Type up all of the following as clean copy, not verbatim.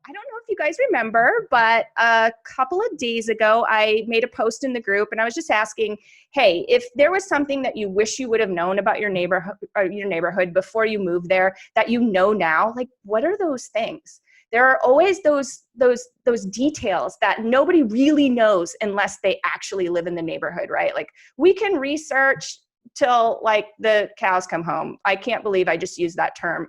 I don't know if you guys remember, but a couple of days ago, I made a post in the group and I was just asking, hey, if there was something that you wish you would have known about your neighborhood before you moved there that you know now, like what are those things? There are always those details that nobody really knows unless they actually live in the neighborhood, right? Like we can research till like the cows come home. I can't believe I just used that term.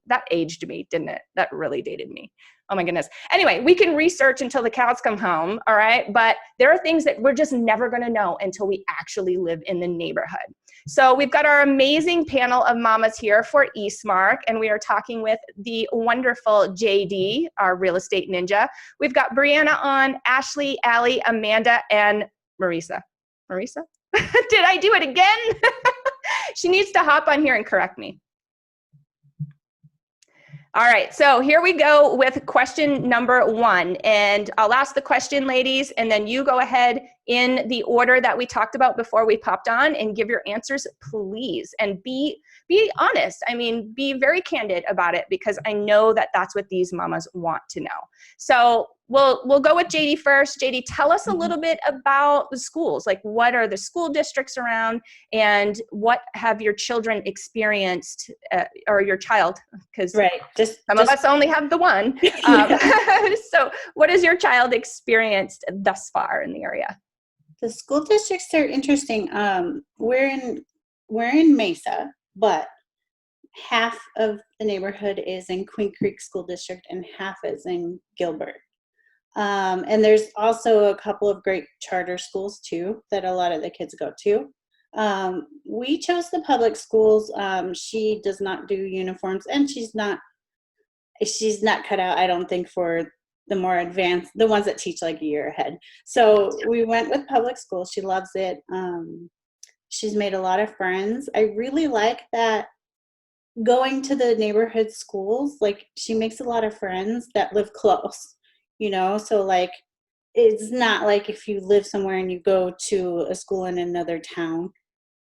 That aged me, didn't it? That really dated me. Oh my goodness. Anyway, we can research until the cows come home, all right? But there are things that we're just never gonna know until we actually live in the neighborhood. So we've got our amazing panel of mamas here for Eastmark, and we are talking with the wonderful JD, our real estate ninja. We've got Brianna on, Ashley, Allie, Amanda, and Marisa. Marisa? Did I do it again? She needs to hop on here and correct me. All right, so here we go with question number 1. And I'll ask the question, ladies, and then you go ahead in the order that we talked about before we popped on and give your answers, please. And be honest. I mean, be very candid about it because I know that that's what these mamas want to know. So we'll go with JD first. JD, tell us a little bit about the schools. Like what are the school districts around and what have your children experienced or your child? Because some of us only have the one. So what has your child experienced thus far in the area? The school districts are interesting. We're in Mesa, but half of the neighborhood is in Queen Creek School District and half is in Gilbert. And there's also a couple of great charter schools too that a lot of the kids go to. We chose the public schools. She does not do uniforms, and she's not cut out, I don't think, for the more advanced, the ones that teach like a year ahead. So we went with public schools. She loves it. She's made a lot of friends. I really like that going to the neighborhood schools, like she makes a lot of friends that live close, so like it's not like if you live somewhere and you go to a school in another town,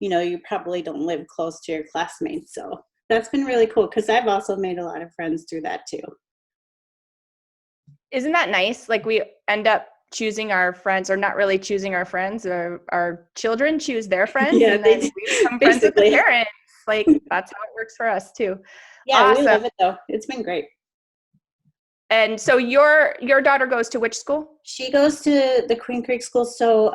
you probably don't live close to your classmates. So that's been really cool because I've also made a lot of friends through that too. Isn't that nice? Like we end up choosing our friends, or not really choosing our friends, or our children choose their friends, and then we become friends with the parents. Like that's how it works for us too. Yeah, awesome. We love it though. It's been great. And so your daughter goes to which school? She goes to the Queen Creek School. So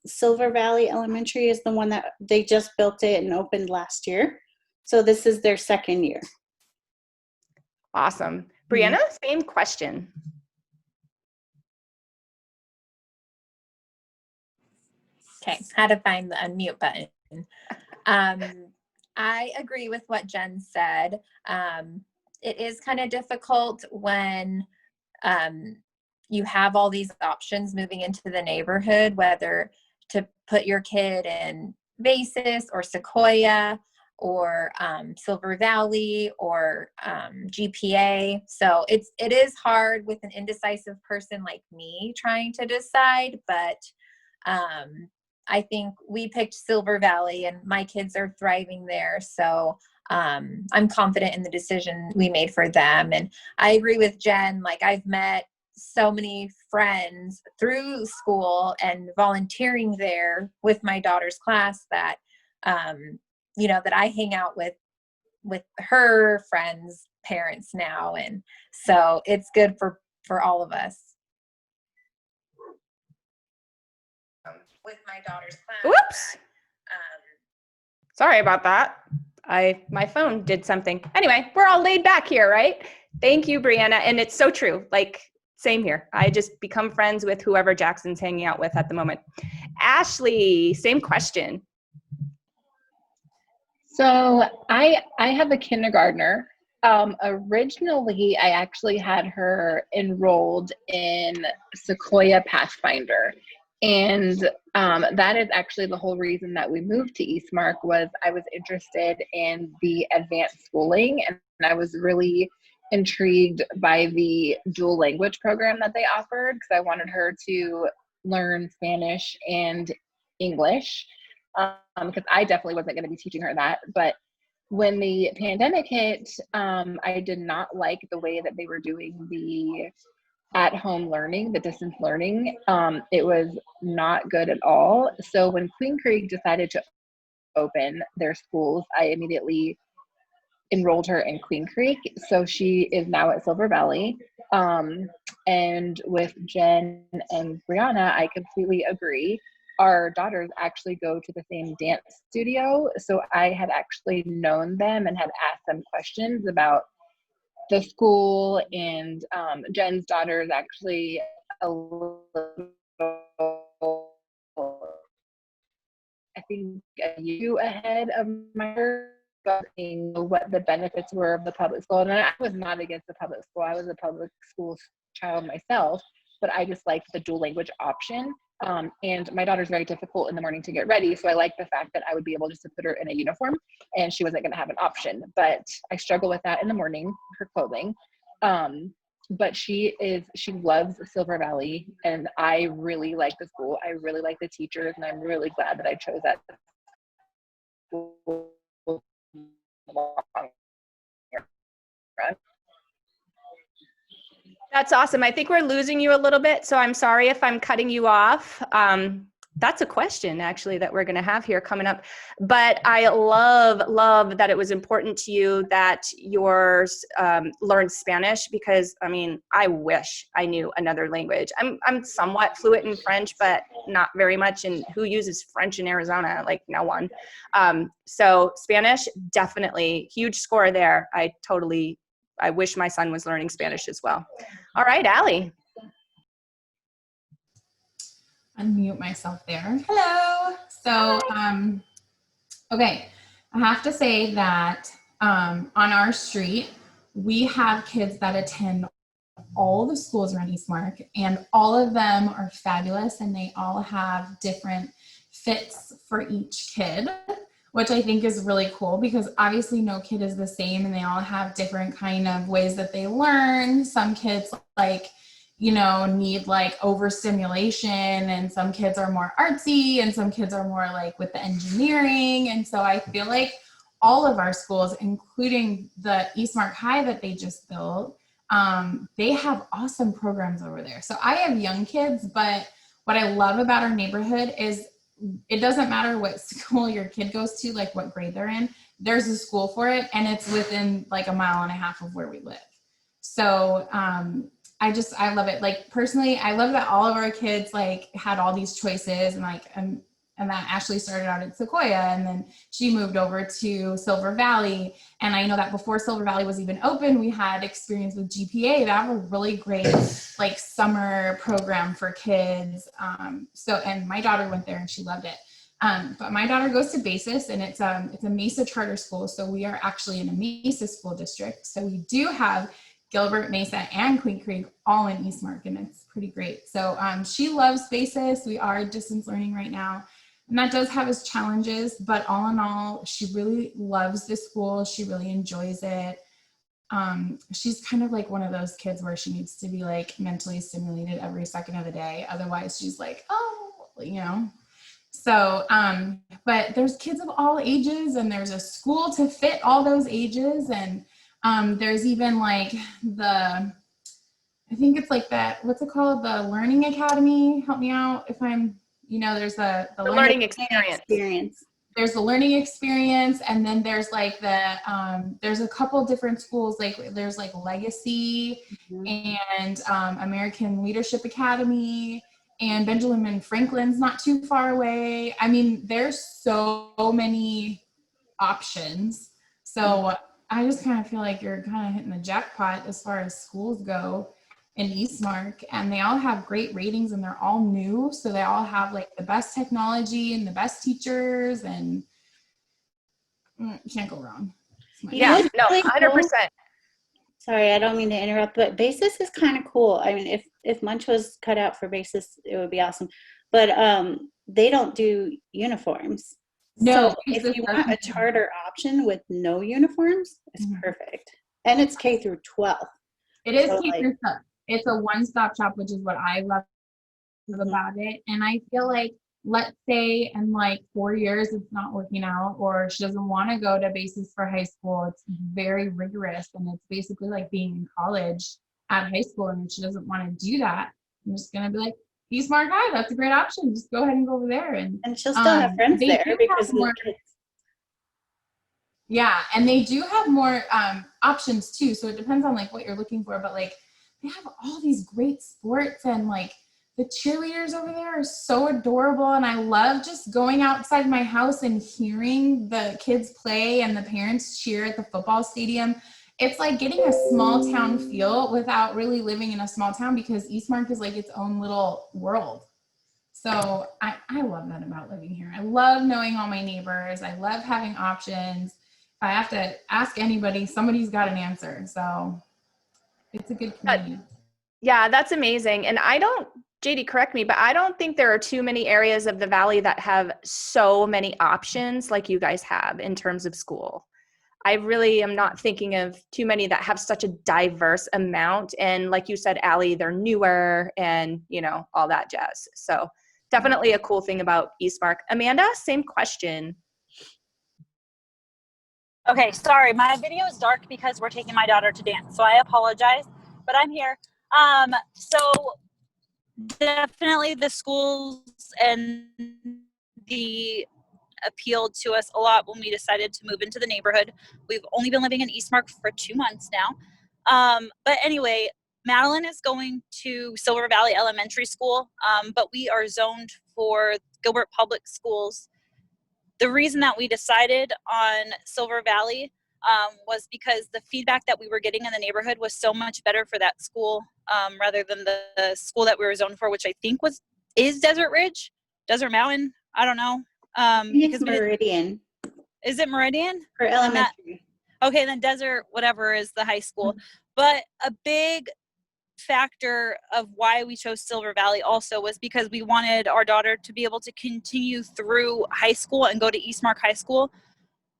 Silver Valley Elementary is the one that they just built it and opened last year. So this is their second year. Awesome. Brianna, same question. Okay, how to find the unmute button. I agree with what Jen said. It is kind of difficult when you have all these options moving into the neighborhood, whether to put your kid in Basis or Sequoia or Silver Valley or GPA. So it is hard with an indecisive person like me trying to decide, but I think we picked Silver Valley and my kids are thriving there. So I'm confident in the decision we made for them. And I agree with Jen, like I've met so many friends through school and volunteering there with my daughter's class that, that I hang out with her friends' parents now. And so it's good for all of us. With my daughter's class. Whoops. Sorry about that. My phone did something. Anyway, we're all laid back here, right? Thank you, Brianna. And it's so true. Like, same here. I just become friends with whoever Jackson's hanging out with at the moment. Ashley, same question. So I have a kindergartner. Originally, I actually had her enrolled in Sequoia Pathfinder. And that is actually the whole reason that we moved to Eastmark was I was interested in the advanced schooling, and I was really intrigued by the dual language program that they offered because I wanted her to learn Spanish and English because I definitely wasn't going to be teaching her that. But when the pandemic hit, I did not like the way that they were doing the at-home learning, the distance learning. It was not good at all. So when Queen Creek decided to open their schools, I immediately enrolled her in Queen Creek. So she is now at Silver Valley. And with Jen and Brianna, I completely agree. Our daughters actually go to the same dance studio. So I had actually known them and had asked them questions about the school, and Jen's daughter is actually a little, I think, a year ahead of my what the benefits were of the public school. And I was not against the public school. I was a public school child myself, but I just liked the dual language option. And my daughter's very difficult in the morning to get ready. So I like the fact that I would be able just to put her in a uniform and she wasn't going to have an option. But I struggle with that in the morning, her clothing. But she loves Silver Valley, and I really like the school. I really like the teachers, and I'm really glad that I chose that school. That's awesome. I think we're losing you a little bit, so I'm sorry if I'm cutting you off. That's a question actually that we're going to have here coming up. But I love that it was important to you that yours learned Spanish, because I mean, I wish I knew another language. I'm somewhat fluent in French, but not very much. And who uses French in Arizona? Like no one. So Spanish, definitely huge score there. I wish my son was learning Spanish as well. All right, Allie. Unmute myself there. Hello. So, okay, I have to say that on our street, we have kids that attend all the schools around Eastmark, and all of them are fabulous, and they all have different fits for each kid, which I think is really cool, because obviously no kid is the same, and they all have different kind of ways that they learn. Some kids need like overstimulation, and some kids are more artsy, and some kids are more like with the engineering. And so I feel like all of our schools, including the Eastmark High that they just built, they have awesome programs over there. So I have young kids, but what I love about our neighborhood is it doesn't matter what school your kid goes to, like what grade they're in, there's a school for it, and it's within like a mile and a half of where we live. So I love it. Like personally, I love that all of our kids like had all these choices, and that Ashley started out at Sequoia, and then she moved over to Silver Valley. And I know that before Silver Valley was even open, we had experience with GPA. That was a really great like summer program for kids. And my daughter went there and she loved it. But my daughter goes to Basis, and it's a Mesa charter school. So we are actually in a Mesa school district. So we do have Gilbert, Mesa, and Queen Creek all in Eastmark, and it's pretty great. So she loves Basis. We are distance learning right now, and that does have its challenges, but all in all, she really loves the school. She really enjoys it. She's kind of like one of those kids where she needs to be like mentally stimulated every second of the day. Otherwise she's like, So, but there's kids of all ages, and there's a school to fit all those ages. And there's even like I think it's like that, what's it called? The Learning Academy. Help me out if I'm, there's the learning experience. There's the learning experience. And then there's like there's a couple different schools, like there's like Legacy and American Leadership Academy, and Benjamin Franklin's not too far away. I mean, there's so many options. So I just kind of feel like you're kind of hitting the jackpot as far as schools go in Eastmark, and they all have great ratings, and they're all new. So they all have like the best technology and the best teachers, and you can't go wrong. Yeah, no, 100%. Sorry, I don't mean to interrupt, but Basis is kind of cool. I mean, if Munch was cut out for Basis, it would be awesome. But they don't do uniforms. No, so if you want a charter option with no uniforms, it's perfect. And it's K through 12. It is K through 12. It's a one-stop shop, which is what I love about it. And I feel like let's say in like 4 years it's not working out, or she doesn't want to go to basis for high school. It's very rigorous, and it's basically like being in college at high school, and she doesn't want to do that. I'm just gonna be like, Eastmark High, that's a great option. Just go ahead and go over there. And she'll still have friends they there do because have of the more, kids. yeah, and they do have more options too. So it depends on like what you're looking for, but like they have all these great sports, and like the cheerleaders over there are so adorable. And I love just going outside my house and hearing the kids play and the parents cheer at the football stadium. It's like getting a small town feel without really living in a small town, because Eastmark is like its own little world. So I love that about living here. I love knowing all my neighbors. I love having options. If I have to ask anybody, somebody's got an answer. So it's a good community. Yeah, that's amazing. And I don't, JD, correct me, but I don't think there are too many areas of the valley that have so many options like you guys have in terms of school. I really am not thinking of too many that have such a diverse amount. And like you said, Allie, they're newer and, you know, all that jazz. So definitely a cool thing about Eastmark. Amanda, same question. Okay, sorry, my video is dark because we're taking my daughter to dance, so I apologize, but I'm here. So definitely the schools and the appealed to us a lot when we decided to move into the neighborhood. We've only been living in Eastmark for 2 months now. But anyway, Madeline is going to Silver Valley Elementary School, but we are zoned for Gilbert Public Schools. The reason that we decided on Silver Valley was because the feedback that we were getting in the neighborhood was so much better for that school rather than the school that we were zoned for, which I think is Desert Ridge, Desert Mountain. I don't know. It's Meridian. Is it Meridian? For elementary. Okay, then Desert whatever is the high school. But a big factor of why we chose Silver Valley also was because we wanted our daughter to be able to continue through high school and go to Eastmark High School.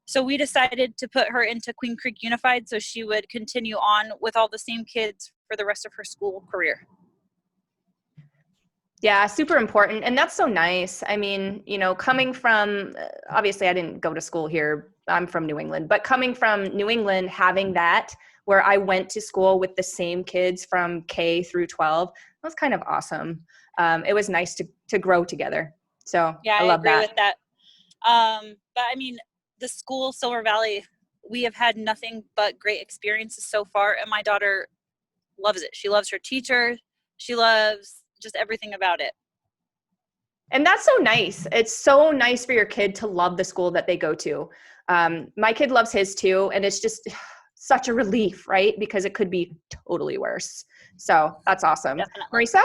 So we decided to put her into Queen Creek Unified so she would continue on with all the same kids for the rest of her school career. Yeah, super important. And that's so nice. I mean, you know, coming from, obviously I didn't go to school here. I'm from New England, but coming from New England, having that where I went to school with the same kids from K through 12, that was kind of awesome. It was nice to grow together. So yeah, I love agree that. with that. But I mean, the school, Silver Valley, we have had nothing but great experiences so far. And my daughter loves it. She loves her teacher. She loves just everything about it. And that's so nice. It's so nice for your kid to love the school that they go to. My kid loves his too. And it's just such a relief, right? Because it could be totally worse. So that's awesome. Definitely. Marisa?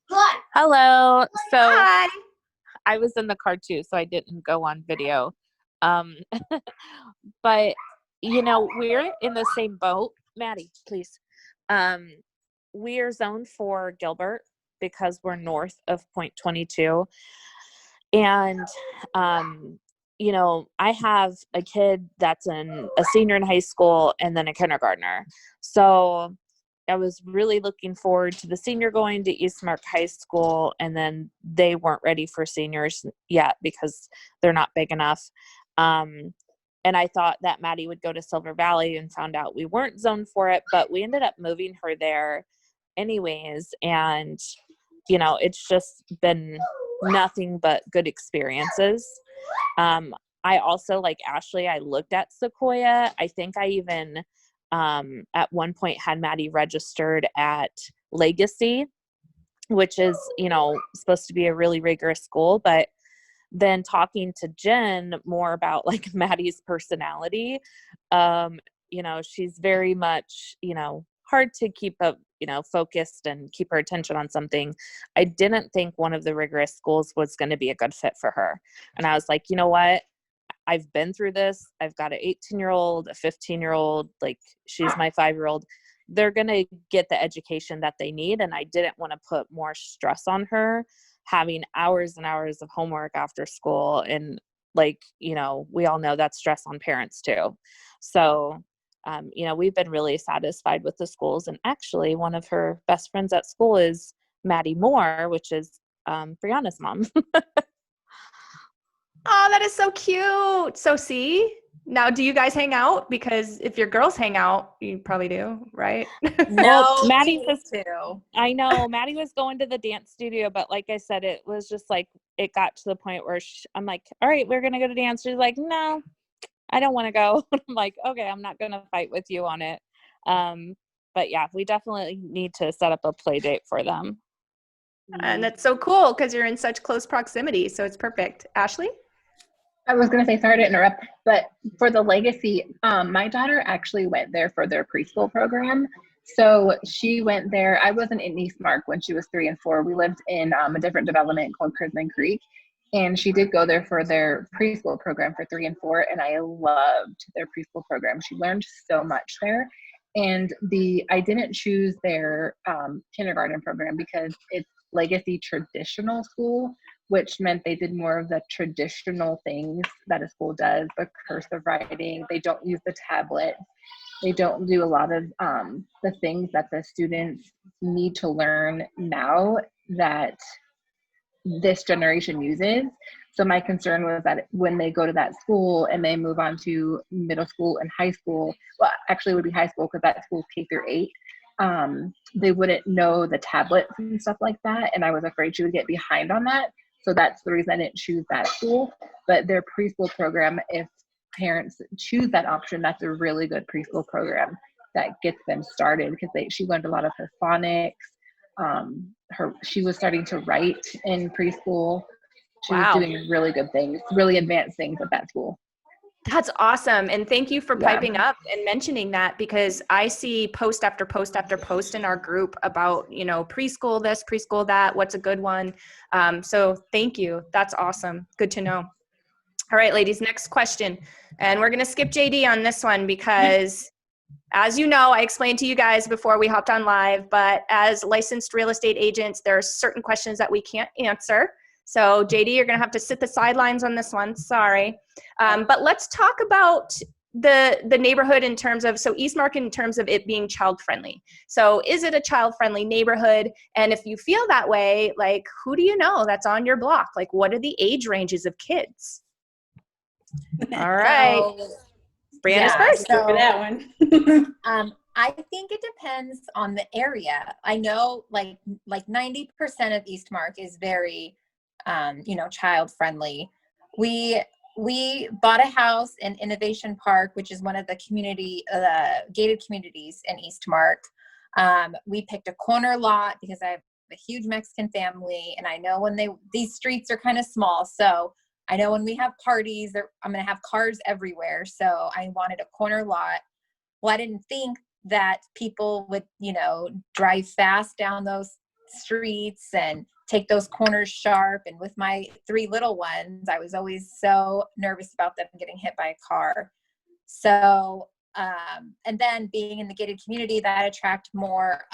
Hi. Hello. So Hi. I was in the car too, so I didn't go on video. But you know, we're in the same boat. Maddie, please. We are zoned for Gilbert because we're north of Point 22. And you know, I have a kid that's a senior in high school and then a kindergartner. So I was really looking forward to the senior going to Eastmark High School, and then they weren't ready for seniors yet because they're not big enough. And I thought that Maddie would go to Silver Valley, and found out we weren't zoned for it, but we ended up moving her there anyways. And, you know, it's just been nothing but good experiences. I also, like Ashley, I looked at Sequoia. I think I even at one point had Maddie registered at Legacy, which is, you know, supposed to be a really rigorous school. But then talking to Jen more about like Maddie's personality, you know, she's very much, you know, hard to keep up, you know, focused and keep her attention on something. I didn't think one of the rigorous schools was going to be a good fit for her. And I was like, you know what? I've been through this. I've got an 18-year-old, a 15-year-old, like she's my 5-year-old. They're going to get the education that they need. And I didn't want to put more stress on her having hours and hours of homework after school. And like, you know, we all know that's stress on parents too. So, you know, we've been really satisfied with the schools. And actually one of her best friends at school is Maddie Moore, which is Brianna's mom. Oh, that is so cute. So see, now do you guys hang out? Because if your girls hang out, you probably do, right? No, Maddie me was too. I know Maddie was going to the dance studio, but like I said, it was just like, it got to the point where I'm like, all right, we're going to go to dance. She's like, no, I don't want to go. I'm like, okay, I'm not going to fight with you on it. But yeah, we definitely need to set up a play date for them. And that's so cool because you're in such close proximity. So it's perfect. Ashley? I was going to say, sorry to interrupt, but for the legacy, my daughter actually went there for their preschool program. So she went there. I wasn't in Eastmark when she was 3 and 4. We lived in a different development called Crimson Creek. And she did go there for their preschool program for 3 and 4. And I loved their preschool program. She learned so much there. And I didn't choose their kindergarten program because it's legacy traditional school, which meant they did more of the traditional things that a school does, the cursive writing. They don't use the tablet. They don't do a lot of the things that the students need to learn now that this generation uses. So my concern was that when they go to that school and they move on to middle school and high school, well, actually it would be high school because that school's K-8, they wouldn't know the tablets and stuff like that. And I was afraid she would get behind on that. So that's the reason I didn't choose that school. But their preschool program, if parents choose that option, that's a really good preschool program that gets them started because she learned a lot of her phonics. She was starting to write in preschool. She was doing really good things, really advanced things at that school. That's awesome. And thank you for piping up and mentioning that, because I see post after post after post in our group about, preschool this, preschool that, what's a good one. So thank you. That's awesome. Good to know. All right, ladies, next question. And we're going to skip JD on this one because as you know, I explained to you guys before we hopped on live, but as licensed real estate agents, there are certain questions that we can't answer. So JD, you're going to have to sit the sidelines on this one. Sorry. But let's talk about the neighborhood in terms of, so Eastmark in terms of it being child friendly. So is it a child friendly neighborhood? And if you feel that way, like, who do you know that's on your block? Like, what are the age ranges of kids? All right. So, Brianna's first. For that one. I think it depends on the area. I know like 90% of Eastmark is very, child friendly. We bought a house in Innovation Park, which is one of the gated communities in Eastmark. We picked a corner lot because I have a huge Mexican family, and I know when these streets are kind of small, so I know when we have parties, I'm going to have cars everywhere. So I wanted a corner lot. Well, I didn't think that people would, drive fast down those streets and take those corners sharp. And with my 3 little ones, I was always so nervous about them getting hit by a car. So, and then being in the gated community, that attract more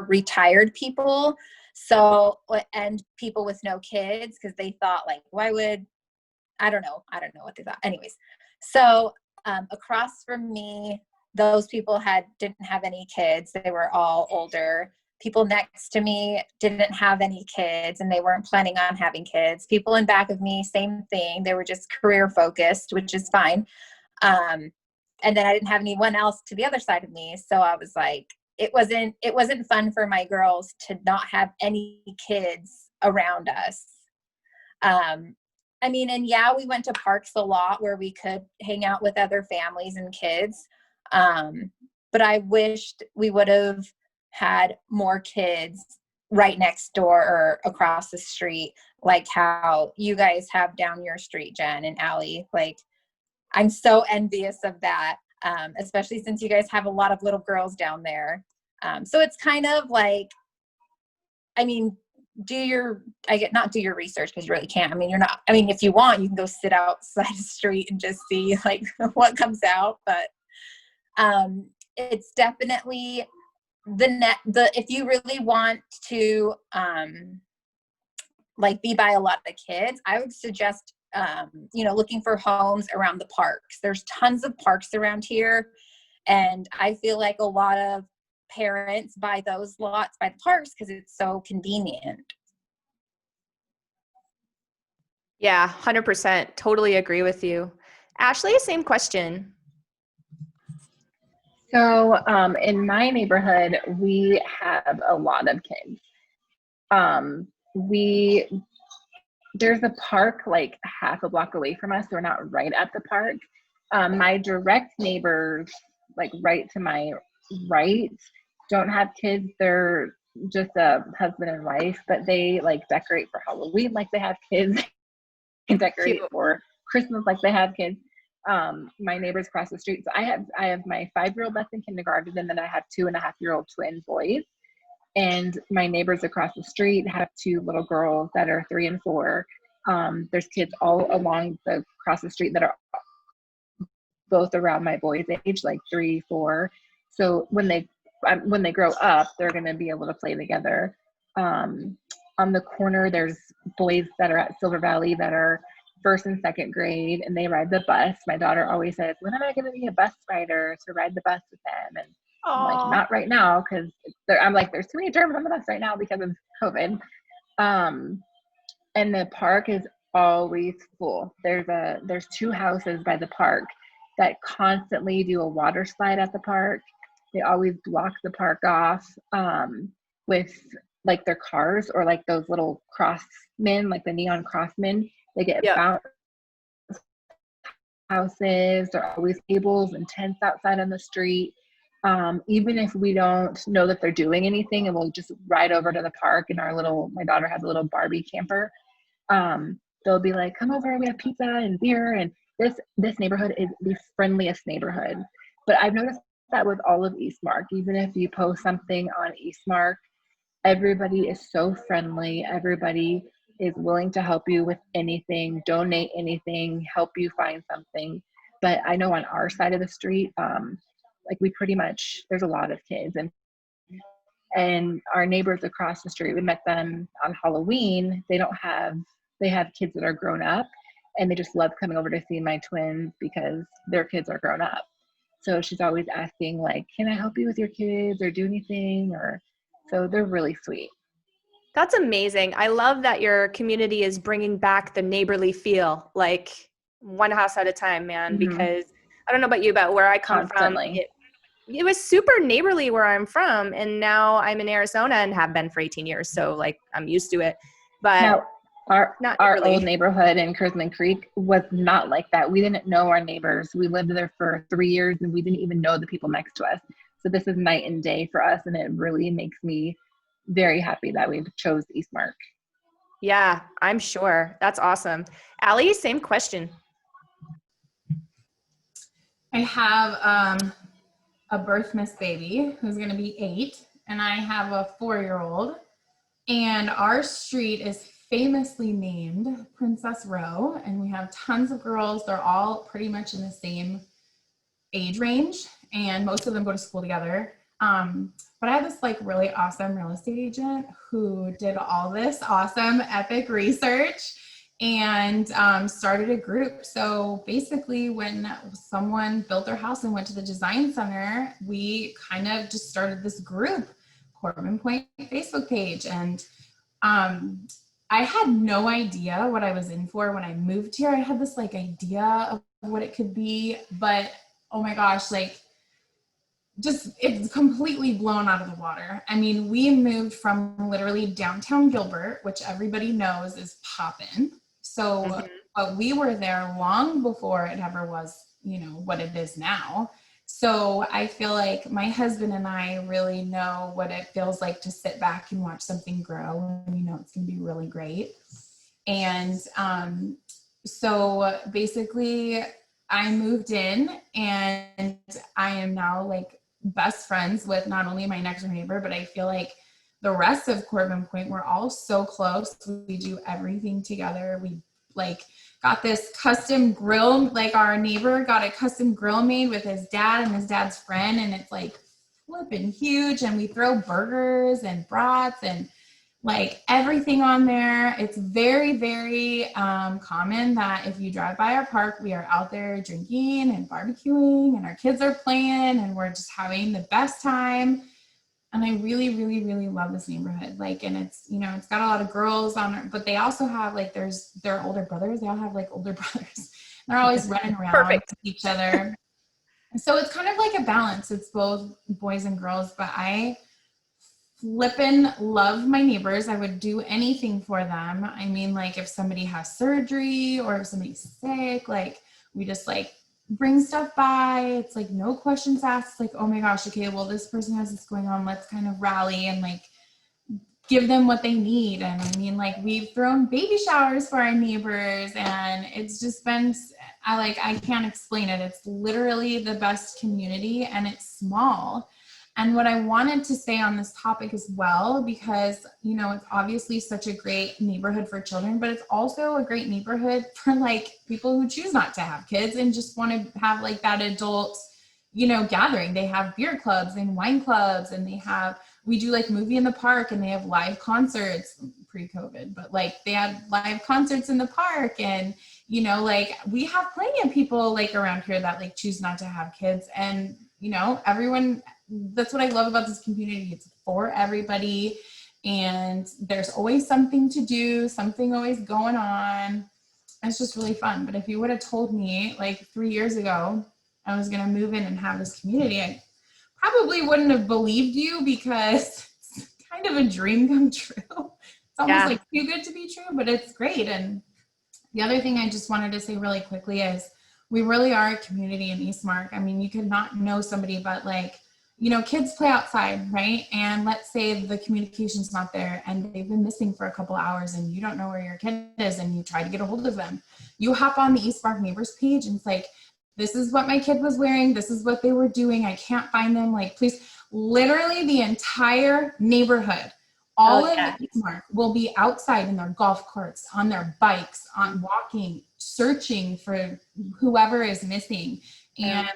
retired people. So, and people with no kids, because they thought like, I don't know what they thought. Anyways, so across from me, those people didn't have any kids. They were all older. People next to me didn't have any kids, and they weren't planning on having kids. People in back of me, same thing. They were just career focused, which is fine. And then I didn't have anyone else to the other side of me. So I was like, it wasn't fun for my girls to not have any kids around us. We went to parks a lot where we could hang out with other families and kids. But I wished we would have had more kids right next door or across the street, like how you guys have down your street, Jen and Allie. Like, I'm so envious of that. Especially since you guys have a lot of little girls down there. So it's kind of like, not do your research, because you really can't. If you want, you can go sit outside the street and just see like what comes out. But it's definitely if you really want to be by a lot of kids, I would suggest looking for homes around the parks. There's tons of parks around here, and I feel like a lot of parents buy those lots by the parks because it's so convenient. Yeah, 100%. Totally agree with you. Ashley, same question. So in my neighborhood, we have a lot of kids. There's a park like half a block away from us. So we're not right at the park. My direct neighbors, like right to my right, don't have kids. They're just a husband and wife, but they like decorate for Halloween like they have kids and decorate Cute. for Christmas like they have kids. My neighbors across the street. So I have my 5-year-old that's in kindergarten, and then I have 2.5-year-old twin boys. And my neighbors across the street have 2 little girls that are 3 and 4. There's kids all along across the street that are both around my boys' age, like 3, 4. So when they grow up, they're going to be able to play together. On the corner, there's boys that are at Silver Valley that are 1st and 2nd grade, and they ride the bus. My daughter always says, when am I going to be a bus rider to ride the bus with them? And I'm like, not right now, because I'm like, there's too many Germans on the bus right now because of COVID. And the park is always full. There's 2 houses by the park that constantly do a water slide at the park. They always block the park off with like their cars, or like those little crossmen, like the neon crossmen. They get bounce houses. There are always tables and tents outside on the street. Even if we don't know that they're doing anything, and we'll just ride over to the park, and my daughter has a little Barbie camper. They'll be like, come over, we have pizza and beer. And this neighborhood is the friendliest neighborhood. But I've noticed that with all of Eastmark. Even if you post something on Eastmark, everybody is so friendly. Everybody is willing to help you with anything, donate anything, help you find something. But I know on our side of the street, like we pretty much, there's a lot of kids, and our neighbors across the street, we met them on Halloween. They have kids that are grown up, and they just love coming over to see my twins because their kids are grown up. So she's always asking, like, can I help you with your kids or do anything? So they're really sweet. That's amazing. I love that your community is bringing back the neighborly feel, like one house at a time, man, because I don't know about you, but where I come from, it was super neighborly where I'm from. And now I'm in Arizona and have been for 18 years. So like I'm used to it, but now, our old really. neighborhood in Curzon Creek was not like that. We didn't know our neighbors. We lived there for 3 years, and we didn't even know the people next to us. So this is night and day for us, and it really makes me very happy that we chose Eastmark. Yeah, I'm sure. That's awesome. Allie, same question. I have a birth miss baby who's going to be 8, and I have a 4-year-old. And our street is famously named Princess Row, and we have tons of girls. They're all pretty much in the same age range, and most of them go to school together. But I have this like really awesome real estate agent who did all this awesome epic research and started a group. So basically when someone built their house and went to the design center, we kind of just started this group, Corbin Point Facebook page. And I had no idea what I was in for when I moved here. I had this like idea of what it could be, but oh my gosh, like just it's completely blown out of the water. I mean, we moved from literally downtown Gilbert, which everybody knows is poppin'. So, but we were there long before it ever was, you know, what it is now. So I feel like my husband and I really know what it feels like to sit back and watch something grow, and you know it's going to be really great. And so basically I moved in, and I am now like best friends with not only my next door neighbor, but I feel like the rest of Corbin Point, we're all so close. We do everything together. We like got this custom grill, like our neighbor got a custom grill made with his dad and his dad's friend, and it's like flipping huge, and we throw burgers and brats and like everything on there. It's very, very common that if you drive by our park, we are out there drinking and barbecuing, and our kids are playing, and we're just having the best time. And I really, really, really love this neighborhood. Like, and it's, you know, it's got a lot of girls on it, but they also have like, their older brothers. They all have like older brothers. They're always running around Perfect. with each other. So it's kind of like a balance. It's both boys and girls, but I flippin' love my neighbors. I would do anything for them. I mean, like if somebody has surgery or if somebody's sick, like we just like bring stuff by. It's like no questions asked. Like, oh my gosh, okay, well, this person has this going on. Let's kind of rally and like give them what they need. And I mean, like we've thrown baby showers for our neighbors, and it's just been, I can't explain it. It's literally the best community, and it's small. And what I wanted to say on this topic as well, because, you know, it's obviously such a great neighborhood for children, but it's also a great neighborhood for like people who choose not to have kids and just want to have like that adult, you know, gathering. They have beer clubs and wine clubs, and we do like movie in the park, and they have live concerts pre-COVID, but like they had live concerts in the park. And, you know, like we have plenty of people like around here that like choose not to have kids. And, you know, everyone, that's what I love about this community. It's for everybody, and there's always something to do, something always going on. It's just really fun. But if you would have told me like 3 years ago I was going to move in and have this community, I probably wouldn't have believed you, because it's kind of a dream come true. It's almost like too good to be true, but it's great. And the other thing I just wanted to say really quickly is we really are a community in Eastmark. I mean, you could not know somebody, but like, you know, kids play outside, right? And let's say the communication's not there and they've been missing for a couple of hours and you don't know where your kid is and you try to get a hold of them. You hop on the Eastmark neighbors page and it's like, this is what my kid was wearing. This is what they were doing. I can't find them. Like, please, literally the entire neighborhood, all of Eastmark will be outside in their golf carts, on their bikes, on walking, searching for whoever is missing. And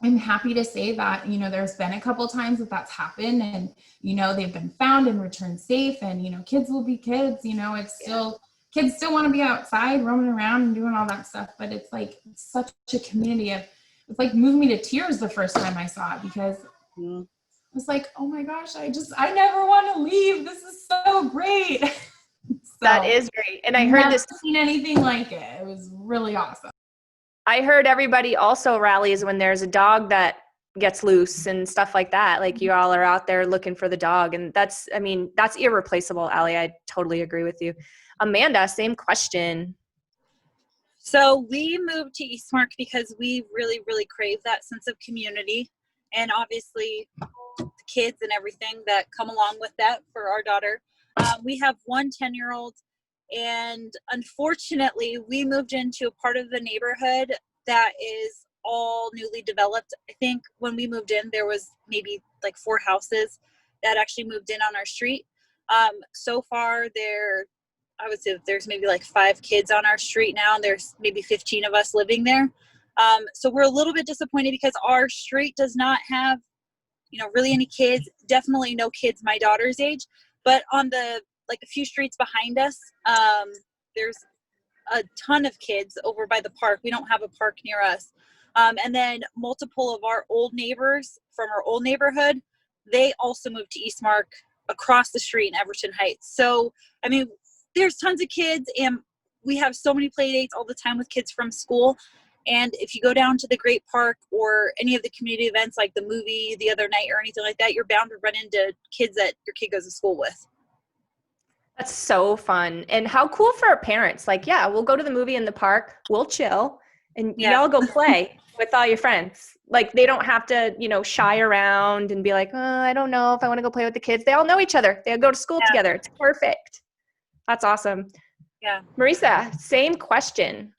I'm happy to say that, you know, there's been a couple times that that's happened, and, you know, they've been found and returned safe, and, you know, kids will be kids, you know, it's still, kids still want to be outside roaming around and doing all that stuff. But it's like such a community of, it's like moved me to tears the first time I saw it, because I was like, oh my gosh, I never want to leave. This is so great. So, that is great. And I heard this. Seen anything like it. It was really awesome. I heard everybody also rallies when there's a dog that gets loose and stuff like that. Like you all are out there looking for the dog. And that's, I mean, that's irreplaceable, Allie. I totally agree with you. Amanda, same question. So we moved to Eastmark because we really, really crave that sense of community, and obviously the kids and everything that come along with that for our daughter. We have one 10-year-old, and unfortunately we moved into a part of the neighborhood that is all newly developed. I think when we moved in, there was maybe like 4 houses that actually moved in on our street. So far I would say there's maybe like 5 kids on our street now, and there's maybe 15 of us living there. So we're a little bit disappointed because our street does not have, you know, really any kids, definitely no kids my daughter's age. But on the, like a few streets behind us, there's a ton of kids over by the park. We don't have a park near us. And then multiple of our old neighbors from our old neighborhood, they also moved to Eastmark across the street in Everton Heights. So, I mean, there's tons of kids, and we have so many play dates all the time with kids from school. And if you go down to the Great Park or any of the community events like the movie the other night or anything like that, you're bound to run into kids that your kid goes to school with. That's so fun. And how cool for our parents. Like, yeah, we'll go to the movie in the park, we'll chill, and y'all go play with all your friends. Like, they don't have to, you know, shy around and be like, oh, I don't know if I want to go play with the kids. They all know each other. They go to school together. It's perfect. That's awesome. Yeah. Marisa, same question.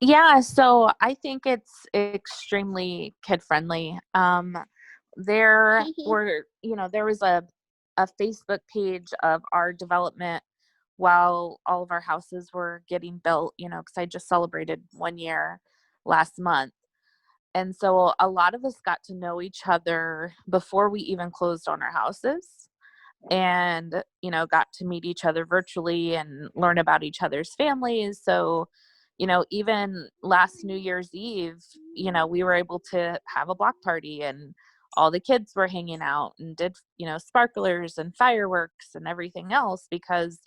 Yeah, so I think it's extremely kid friendly. There were, you know, there was a Facebook page of our development while all of our houses were getting built, you know, because I just celebrated 1 year last month. And so a lot of us got to know each other before we even closed on our houses, and, you know, got to meet each other virtually and learn about each other's families. So, you know, even last New Year's Eve, you know, we were able to have a block party, and all the kids were hanging out and did, you know, sparklers and fireworks and everything else, because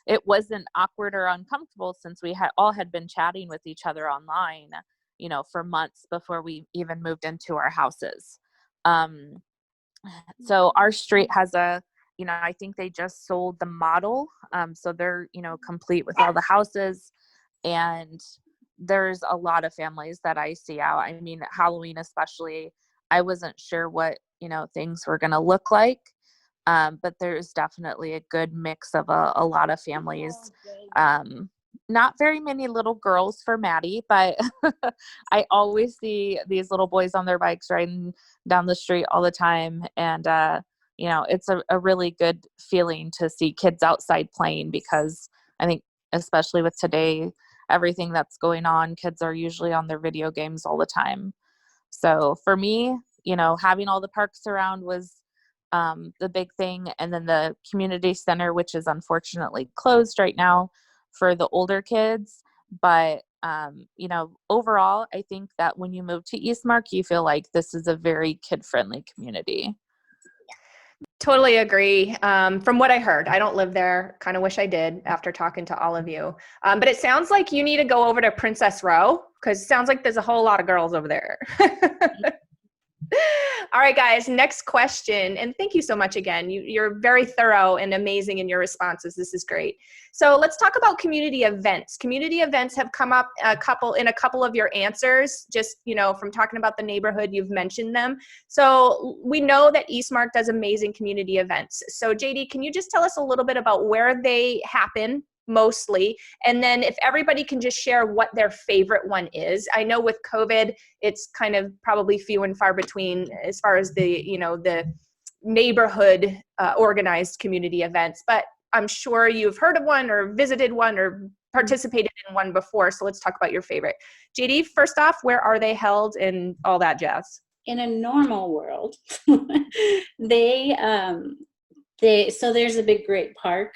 it wasn't awkward or uncomfortable, since we had been chatting with each other online, you know, for months before we even moved into our houses. So our street has you know, I think they just sold the model. So they're, you know, complete with all the houses, and there's a lot of families that I see out. I mean, Halloween especially, I wasn't sure what, you know, things were going to look like. But there's definitely a good mix of a lot of families. Not very many little girls for Maddie, but I always see these little boys on their bikes riding down the street all the time. And, you know, it's a really good feeling to see kids outside playing, because I think, especially with today, everything that's going on, kids are usually on their video games all the time. So for me, you know, having all the parks around was the big thing. And then the community center, which is unfortunately closed right now for the older kids. But, you know, overall, I think that when you move to Eastmark, you feel like this is a very kid-friendly community. Totally agree. From what I heard, I don't live there. Kind of wish I did after talking to all of you. But it sounds like you need to go over to Princess Row, because it sounds like there's a whole lot of girls over there. All right, guys, next question. And thank you so much again. You're very thorough and amazing in your responses. This is great. So let's talk about community events. Community events have come up in a couple of your answers, just, you know, from talking about the neighborhood, you've mentioned them. So we know that Eastmark does amazing community events. So JD, can you just tell us a little bit about where they happen mostly, and then if everybody can just share what their favorite one is. I know with COVID, it's kind of probably few and far between as far as the, you know, the neighborhood organized community events, but I'm sure you've heard of one or visited one or participated in one before. So let's talk about your favorite. JD, first off, where are they held and all that jazz? In a normal world, so there's a big great park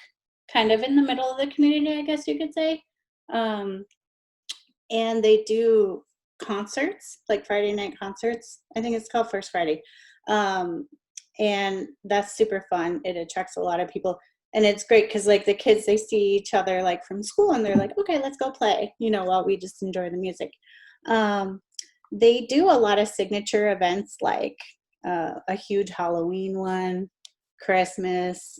kind of in the middle of the community, I guess you could say. And they do concerts, like Friday night concerts. I think it's called First Friday. And that's super fun. It attracts a lot of people. And it's great because, like, the kids, they see each other, like, from school, and they're like, okay, let's go play, you know, while we just enjoy the music. They do a lot of signature events, like a huge Halloween one, Christmas.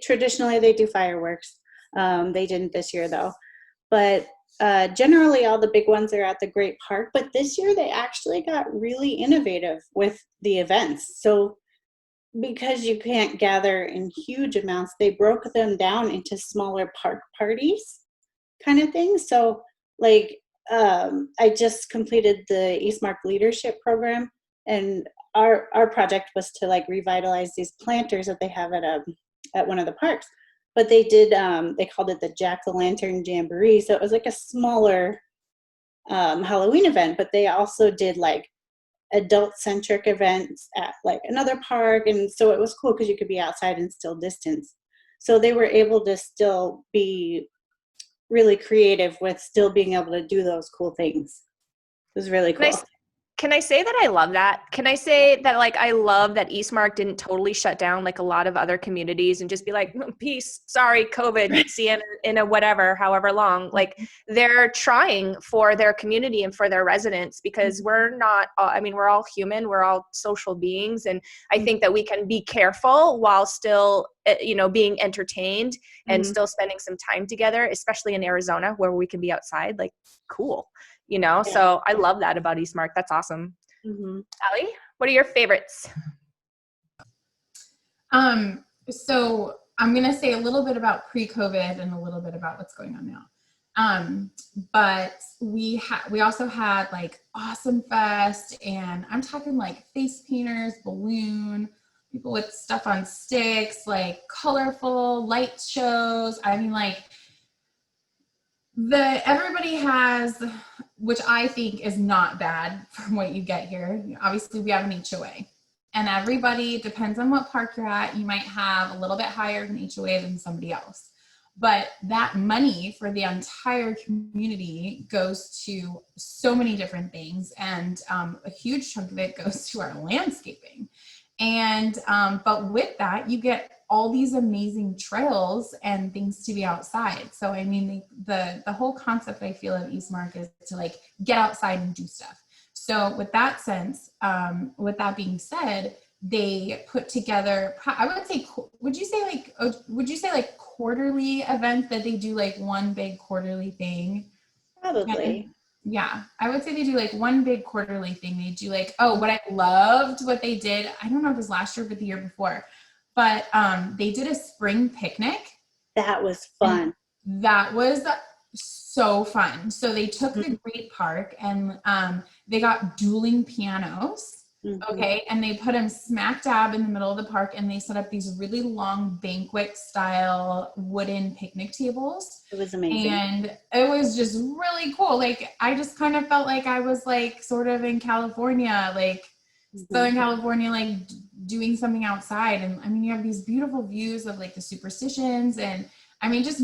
Traditionally they do fireworks. They didn't this year though, but generally all the big ones are at the Great Park. But this year they actually got really innovative with the events. So because you can't gather in huge amounts, they broke them down into smaller park parties kind of thing. So like I just completed the Eastmark leadership program, and our project was to like revitalize these planters that they have at one of the parks. But they did, they called it the Jack-o'-lantern Jamboree. So it was like a smaller Halloween event, but they also did like adult-centric events at like another park. And so it was cool because you could be outside and still distance. So they were able to still be really creative with still being able to do those cool things. It was really cool. Can I say that I love that? Can I say that, like, I love that Eastmark didn't totally shut down like a lot of other communities and just be like, peace, sorry, COVID, see you in a whatever, however long. Like, they're trying for their community and for their residents, because we're not, I mean, we're all human, we're all social beings. And I think that we can be careful while still, you know, being entertained and still spending some time together, especially in Arizona where we can be outside. Like, cool. You know, Yeah. So I love that about Eastmark. That's awesome. Allie, what are your favorites? So I'm going to say a little bit about pre-COVID and a little bit about what's going on now. But we also had like Awesome Fest, and I'm talking like face painters, balloon, people with stuff on sticks, like colorful light shows. I mean, like, everybody has, which I think is not bad from what you get here. Obviously we have an HOA, and everybody, depends on what park you're at, you might have a little bit higher of an HOA than somebody else. But that money for the entire community goes to so many different things. And a huge chunk of it goes to our landscaping. And, but with that, you get all these amazing trails and things to be outside. So, I mean, the whole concept I feel of Eastmark is to like get outside and do stuff. So with that sense, with that being said, they put together, I would say, would you say like quarterly events that they do like one big quarterly thing? Probably. Yeah, I would say they do like one big quarterly thing. They do like, oh, what I loved what they did, I don't know if it was last year, but the year before, but they did a spring picnic. That was fun. That was so fun. So they took the Great Park and they got dueling pianos. Okay. And they put them smack dab in the middle of the park and they set up these really long banquet style wooden picnic tables. It was amazing. And it was just really cool. Like, I just kind of felt like I was like sort of in California, like Southern California, like doing something outside. And I mean, you have these beautiful views of like the superstitions and I mean, just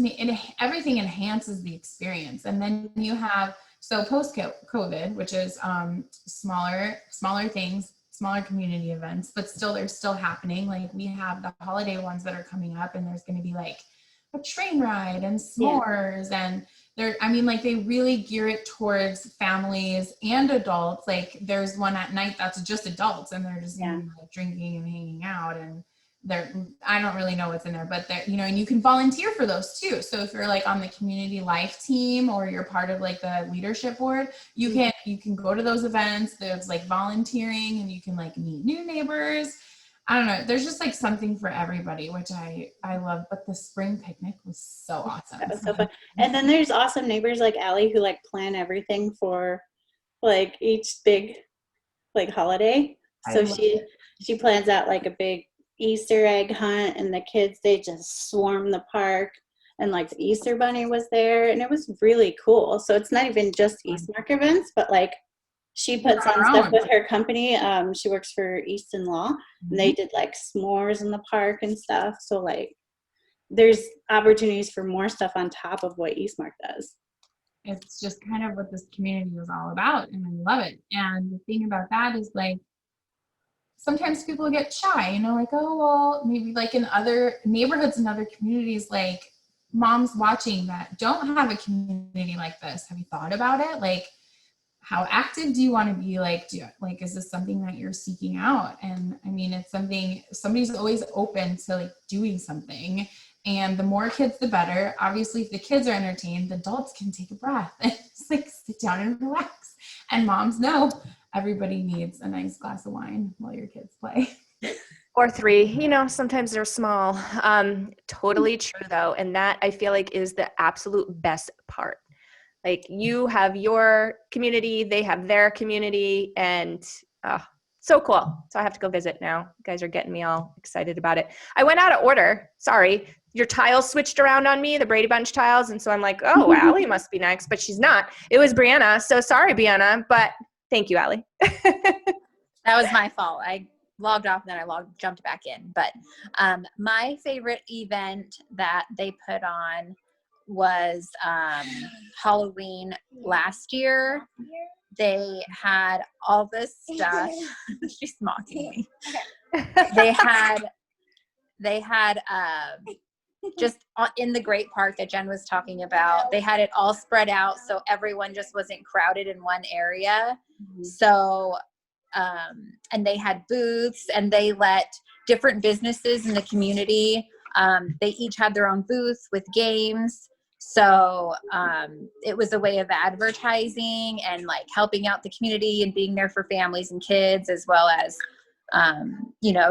everything enhances the experience. And then you have, so post-COVID, which is smaller things, smaller community events, but still, they're still happening. Like we have the holiday ones that are coming up and there's going to be like a train ride and s'mores and like they really gear it towards families and adults. Like there's one at night that's just adults and they're just like drinking and hanging out and I don't really know what's in there, but there, and you can volunteer for those too. So if you're like on the community life team or you're part of like the leadership board, you can go to those events. There's like volunteering and you can like meet new neighbors. I don't know. There's just like something for everybody, which I love. But the spring picnic was so awesome. That was so fun. And then there's awesome neighbors like Allie who like plan everything for like each big like holiday. So she plans out like a big Easter egg hunt and the kids, they just swarm the park and like the Easter bunny was there and it was really cool. So it's not even just Eastmark events, but like she puts on stuff with her company. She works for Easton Law and they did like s'mores in the park and stuff. So like there's opportunities for more stuff on top of what Eastmark does. It's just kind of what this community was all about and I love it. And the thing about that is like sometimes people get shy, like, oh, well, maybe like in other neighborhoods and other communities, like moms watching that don't have a community like this. Have you thought about it? Like, how active do you want to be? Like, is this something that you're seeking out? And I mean, it's something, somebody's always open to like doing something. And the more kids, the better. Obviously, if the kids are entertained, the adults can take a breath and just like sit down and relax. And moms know everybody needs a nice glass of wine while your kids play. Or 3, sometimes they're small. Totally true though. And that I feel like is the absolute best part. Like you have your community, they have their community and so cool. So I have to go visit now. You guys are getting me all excited about it. I went out of order. Sorry. Your tiles switched around on me, the Brady Bunch tiles. And so I'm like, oh, Allie must be next, but she's not. It was Brianna. So sorry, Brianna, but thank you, Allie. That was my fault. I logged off and then I jumped back in. But my favorite event that they put on was Halloween last year. They had all this stuff. She's mocking me. They had just in the Great Park that Jen was talking about, they had it all spread out so everyone just wasn't crowded in one area. So, and they had booths and they let different businesses in the community, they each had their own booth with games. So it was a way of advertising and like helping out the community and being there for families and kids, as well as,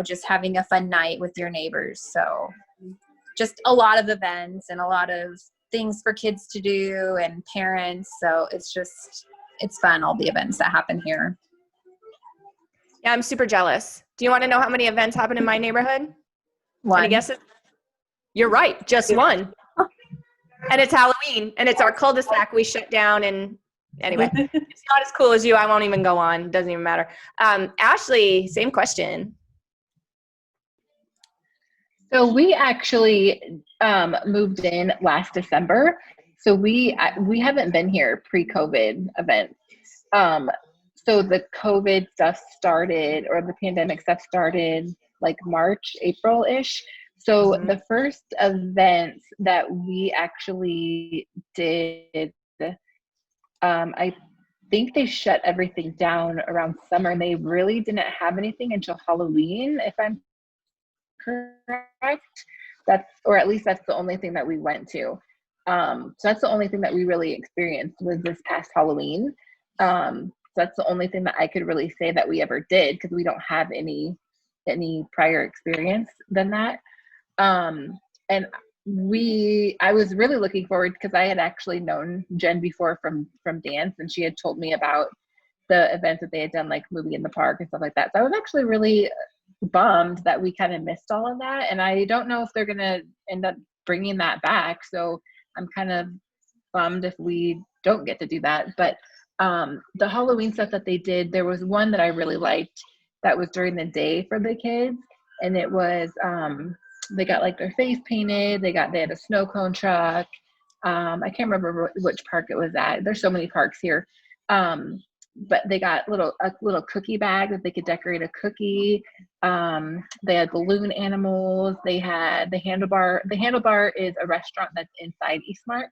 just having a fun night with your neighbors. So just a lot of events and a lot of things for kids to do and parents. So it's fun, all the events that happen here. Yeah, I'm super jealous. Do you want to know how many events happen in my neighborhood? One. I guess you're right, just one. And it's Halloween, and it's our cul-de-sac we shut down, and anyway, it's not as cool as you. I won't even go on. It doesn't even matter. Ashley, same question. So we actually moved in last December. So we haven't been here pre-COVID events. Um, so the COVID stuff started, or the pandemic stuff started like March, April-ish. So the first events that we actually did, I think they shut everything down around summer, and they really didn't have anything until Halloween, if I'm correct. Or at least that's the only thing that we went to. So that's the only thing that we really experienced was this past Halloween. So that's the only thing that I could really say that we ever did, because we don't have any prior experience than that. And I was really looking forward, because I had actually known Jen before from dance, and she had told me about the events that they had done, like movie in the park and stuff like that. So I was actually really bummed that we kind of missed all of that, and I don't know if they're gonna end up bringing that back. So I'm kind of bummed if we don't get to do that. But the Halloween stuff that they did, there was one that I really liked that was during the day for the kids, and it was they got like their face painted. They had a snow cone truck. I can't remember which park it was at. There's so many parks here. But they got a little cookie bag that they could decorate a cookie. They had balloon animals. They had the Handlebar. The Handlebar is a restaurant that's inside Eastmark.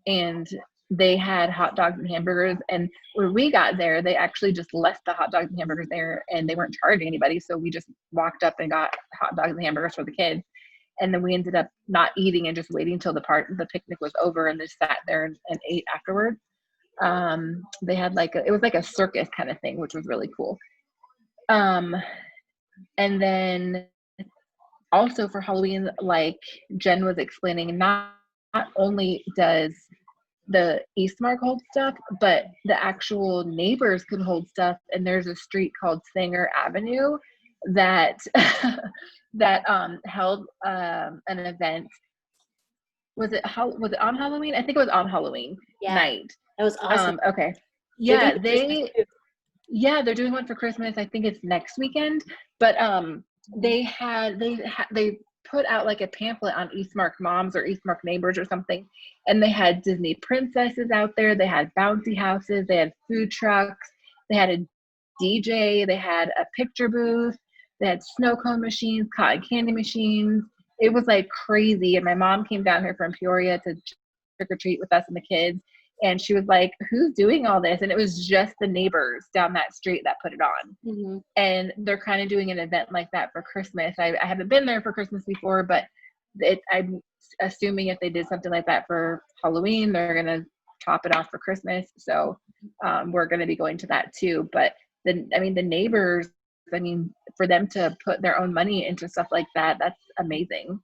And they had hot dogs and hamburgers. And when we got there, they actually just left the hot dogs and hamburgers there, and they weren't charging anybody. So we just walked up and got hot dogs and hamburgers for the kids. And then we ended up not eating and just waiting until the picnic was over, and just sat there and ate afterwards. They had it was like a circus kind of thing, which was really cool. And then also for Halloween, like Jen was explaining, not only does the Eastmark hold stuff, but the actual neighbors can hold stuff. And there's a street called Sanger Avenue that held an event. Was it on Halloween? I think it was on Halloween night. That was awesome. Okay. Yeah, they're doing one for Christmas. I think it's next weekend. But they put out like a pamphlet on Eastmark moms or Eastmark neighbors or something, and they had Disney princesses out there. They had bouncy houses. They had food trucks. They had a DJ. They had a picture booth. They had snow cone machines, cotton candy machines. It was like crazy. And my mom came down here from Peoria to trick or treat with us and the kids. And she was like, who's doing all this? And it was just the neighbors down that street that put it on. Mm-hmm. And they're kind of doing an event like that for Christmas. I haven't been there for Christmas before, but I'm assuming if they did something like that for Halloween, they're going to top it off for Christmas. So we're going to be going to that too. But the neighbors, for them to put their own money into stuff like that, that's amazing.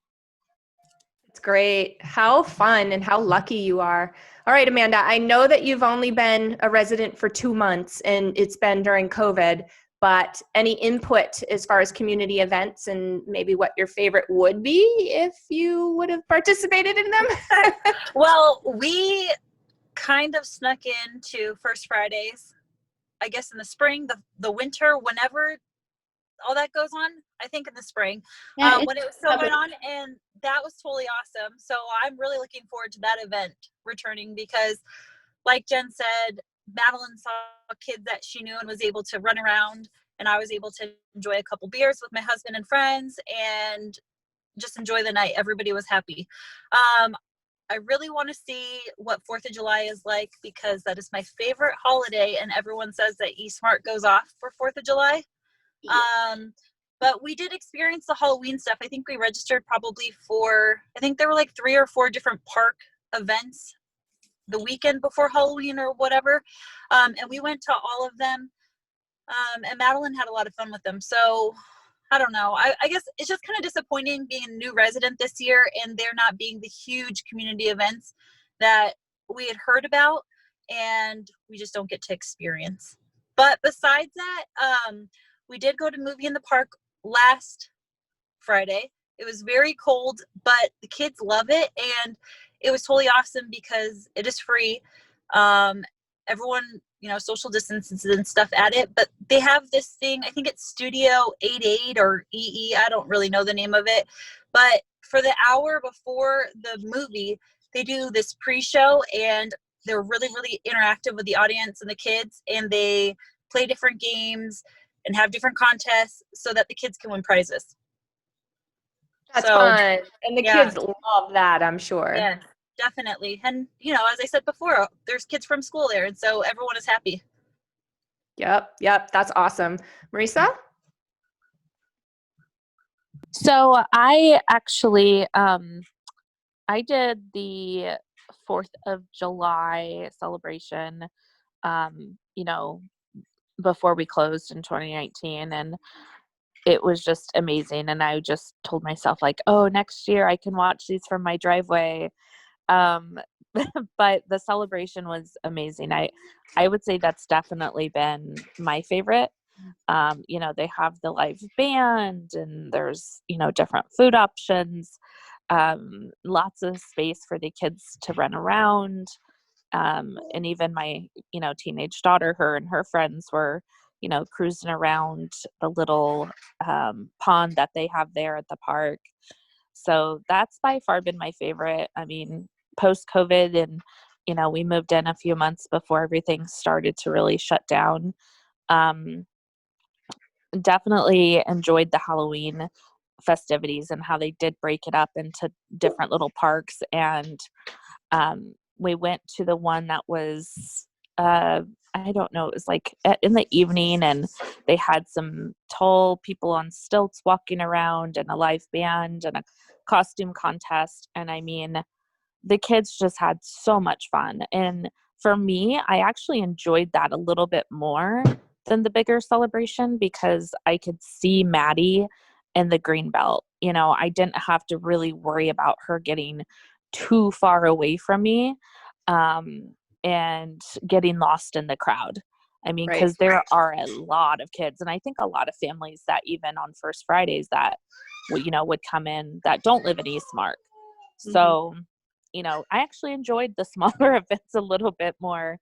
It's great. How fun and how lucky you are. All right, Amanda, I know that you've only been a resident for 2 months and it's been during COVID, but any input as far as community events and maybe what your favorite would be if you would have participated in them? Well, we kind of snuck into First Fridays, I guess in the spring, the winter, whenever all that goes on, I think in the spring, when it was still going on, and that was totally awesome. So I'm really looking forward to that event returning, because like Jen said, Madeline saw kids that she knew and was able to run around, and I was able to enjoy a couple beers with my husband and friends and just enjoy the night. Everybody was happy. I really want to see what 4th of July is like, because that is my favorite holiday, and everyone says that Eastmark goes off for 4th of July. But we did experience the Halloween stuff. I think we registered probably I think there were like 3 or 4 different park events the weekend before Halloween or whatever. And we went to all of them. And Madeline had a lot of fun with them. So I don't know. I guess it's just kind of disappointing being a new resident this year and there not being the huge community events that we had heard about and we just don't get to experience. But besides that, we did go to Movie in the Park last Friday. It was very cold, but the kids love it, and it was totally awesome because it is free. everyone, social distances and stuff at it, but they have this thing, I think it's Studio 88 or EE, I don't really know the name of it, but for the hour before the movie, they do this pre-show, and they're really, really interactive with the audience and the kids, and they play different games and have different contests so that the kids can win prizes. That's fun. And the kids love that, I'm sure. Yeah, definitely. And, as I said before, there's kids from school there, and so everyone is happy. Yep. That's awesome. Marisa? So I actually, I did the 4th of July celebration, before we closed in 2019, and it was just amazing. And I just told myself, like, oh, next year I can watch these from my driveway. But the celebration was amazing. I would say that's definitely been my favorite. They have the live band, and there's, different food options, lots of space for the kids to run around. And even my, teenage daughter, her and her friends were, cruising around the little pond that they have there at the park. So that's by far been my favorite. I mean, post-COVID, and, we moved in a few months before everything started to really shut down. Definitely enjoyed the Halloween festivities and how they did break it up into different little parks. And we went to the one that was, I don't know, it was like in the evening, and they had some tall people on stilts walking around, and a live band, and a costume contest. And I mean, the kids just had so much fun. And for me, I actually enjoyed that a little bit more than the bigger celebration, because I could see Maddie in the green belt. I didn't have to really worry about her getting too far away from me, and getting lost in the crowd. I mean, because there are a lot of kids, and I think a lot of families that even on First Fridays that, would come in that don't live in Eastmark. So, I actually enjoyed the smaller events a little bit more,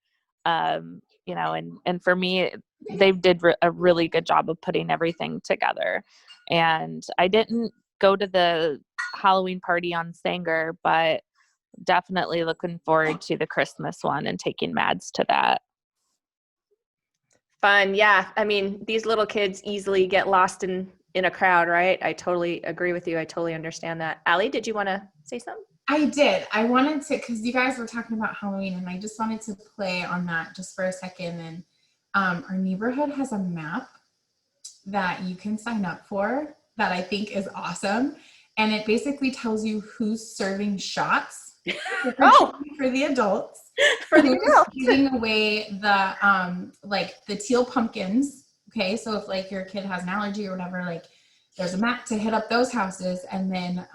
and for me, they did a really good job of putting everything together. And I didn't go to the Halloween party on Sanger, but definitely looking forward to the Christmas one and taking Mads to that. Fun. Yeah. I mean, these little kids easily get lost in a crowd, right? I totally agree with you. I totally understand that. Allie, did you want to say something? I did. I wanted to, because you guys were talking about Halloween, and I just wanted to play on that just for a second. And our neighborhood has a map that you can sign up for that I think is awesome. And it basically tells you who's serving shots for the adults, for the adults, giving away the the teal pumpkins. Okay, so if like your kid has an allergy or whatever, like there's a map to hit up those houses. And then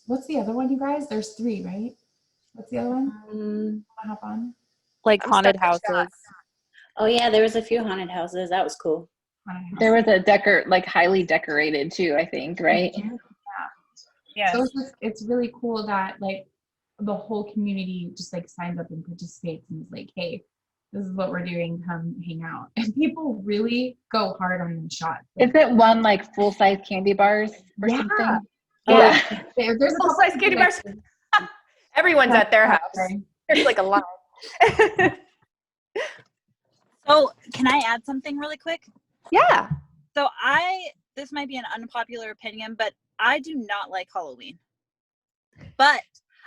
what's the other one, you guys? There's 3, right? What's the other one? Hop on. Like haunted houses. Oh yeah, there was a few haunted houses. That was cool. There was a highly decorated too, I think, right? Yeah. So it's really cool that like the whole community just like signs up and participates and is like, hey, this is what we're doing, come hang out. And people really go hard on the shots. Isn't one like full-size candy bars or something? Yeah. There's full-size candy bars. Everyone's at their house. There's like a line. So can I add something really quick? Yeah. So this might be an unpopular opinion, but I do not like Halloween. But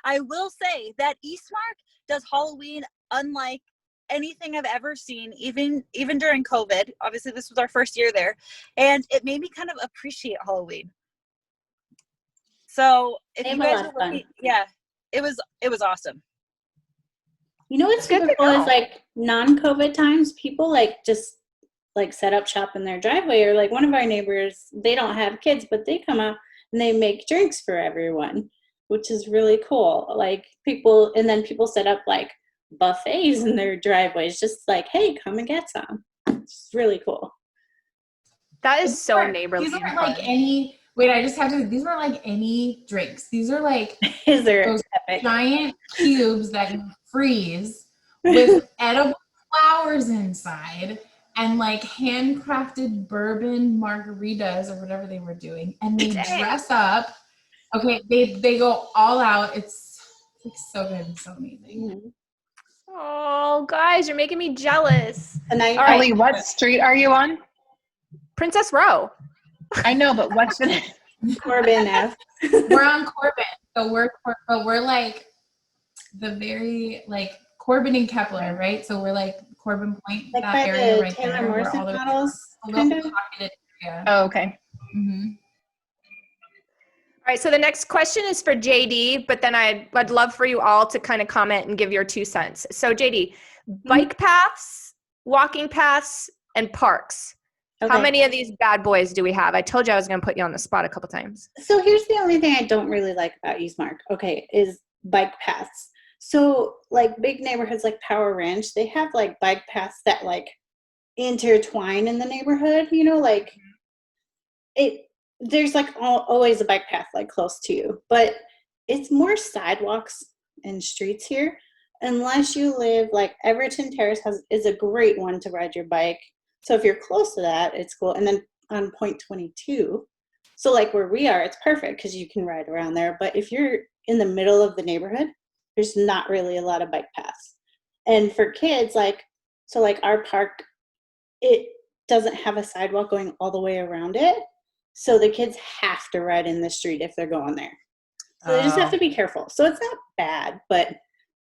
I will say that Eastmark does Halloween unlike anything I've ever seen, even during COVID. Obviously, this was our first year there, and it made me kind of appreciate Halloween. So if you guys were looking, it was awesome. You know what's super cool is like non-COVID times, people like just like set up shop in their driveway, or like one of our neighbors, they don't have kids, but they come out and they make drinks for everyone, which is really cool. Like people set up like buffets in their driveways, just like, hey, come and get some. It's really cool. That is so neighborly. These aren't like any, these aren't like any drinks. These are like those giant cubes that you freeze with edible flowers inside and like handcrafted bourbon margaritas or whatever they were doing. And they dress up. Okay, they go all out. It's like so good and so amazing. Oh, guys, you're making me jealous. And All right. Ellie, what street are you on? Princess Row. I know, but what's the Corbin F. We're on Corbin, so we're like the very like Corbin and Kepler, right? So we're like Corbin Point, Like that by area the right Taylor there. Morrison We're all models, a kind little of. pocketed area. Oh, okay. Mm-hmm. All right, so the next question is for JD, but then I'd love for you all to kind of comment and give your 2 cents. So JD, bike paths, walking paths, and parks. Okay. How many of these bad boys do we have? I told you I was going to put you on the spot a couple times. So here's the only thing I don't really like about Eastmark, is bike paths. So like big neighborhoods like Power Ranch, they have like bike paths that like intertwine in the neighborhood, like there's like always a bike path like close to you, but it's more sidewalks and streets here. Unless you live like Everton Terrace is a great one to ride your bike. So if you're close to that, it's cool. And then on point 22, so like where we are, it's perfect because you can ride around there. But if you're in the middle of the neighborhood, there's not really a lot of bike paths. And for kids, like our park, it doesn't have a sidewalk going all the way around it. So the kids have to ride in the street if they're going there. So they just have to be careful. So it's not bad, but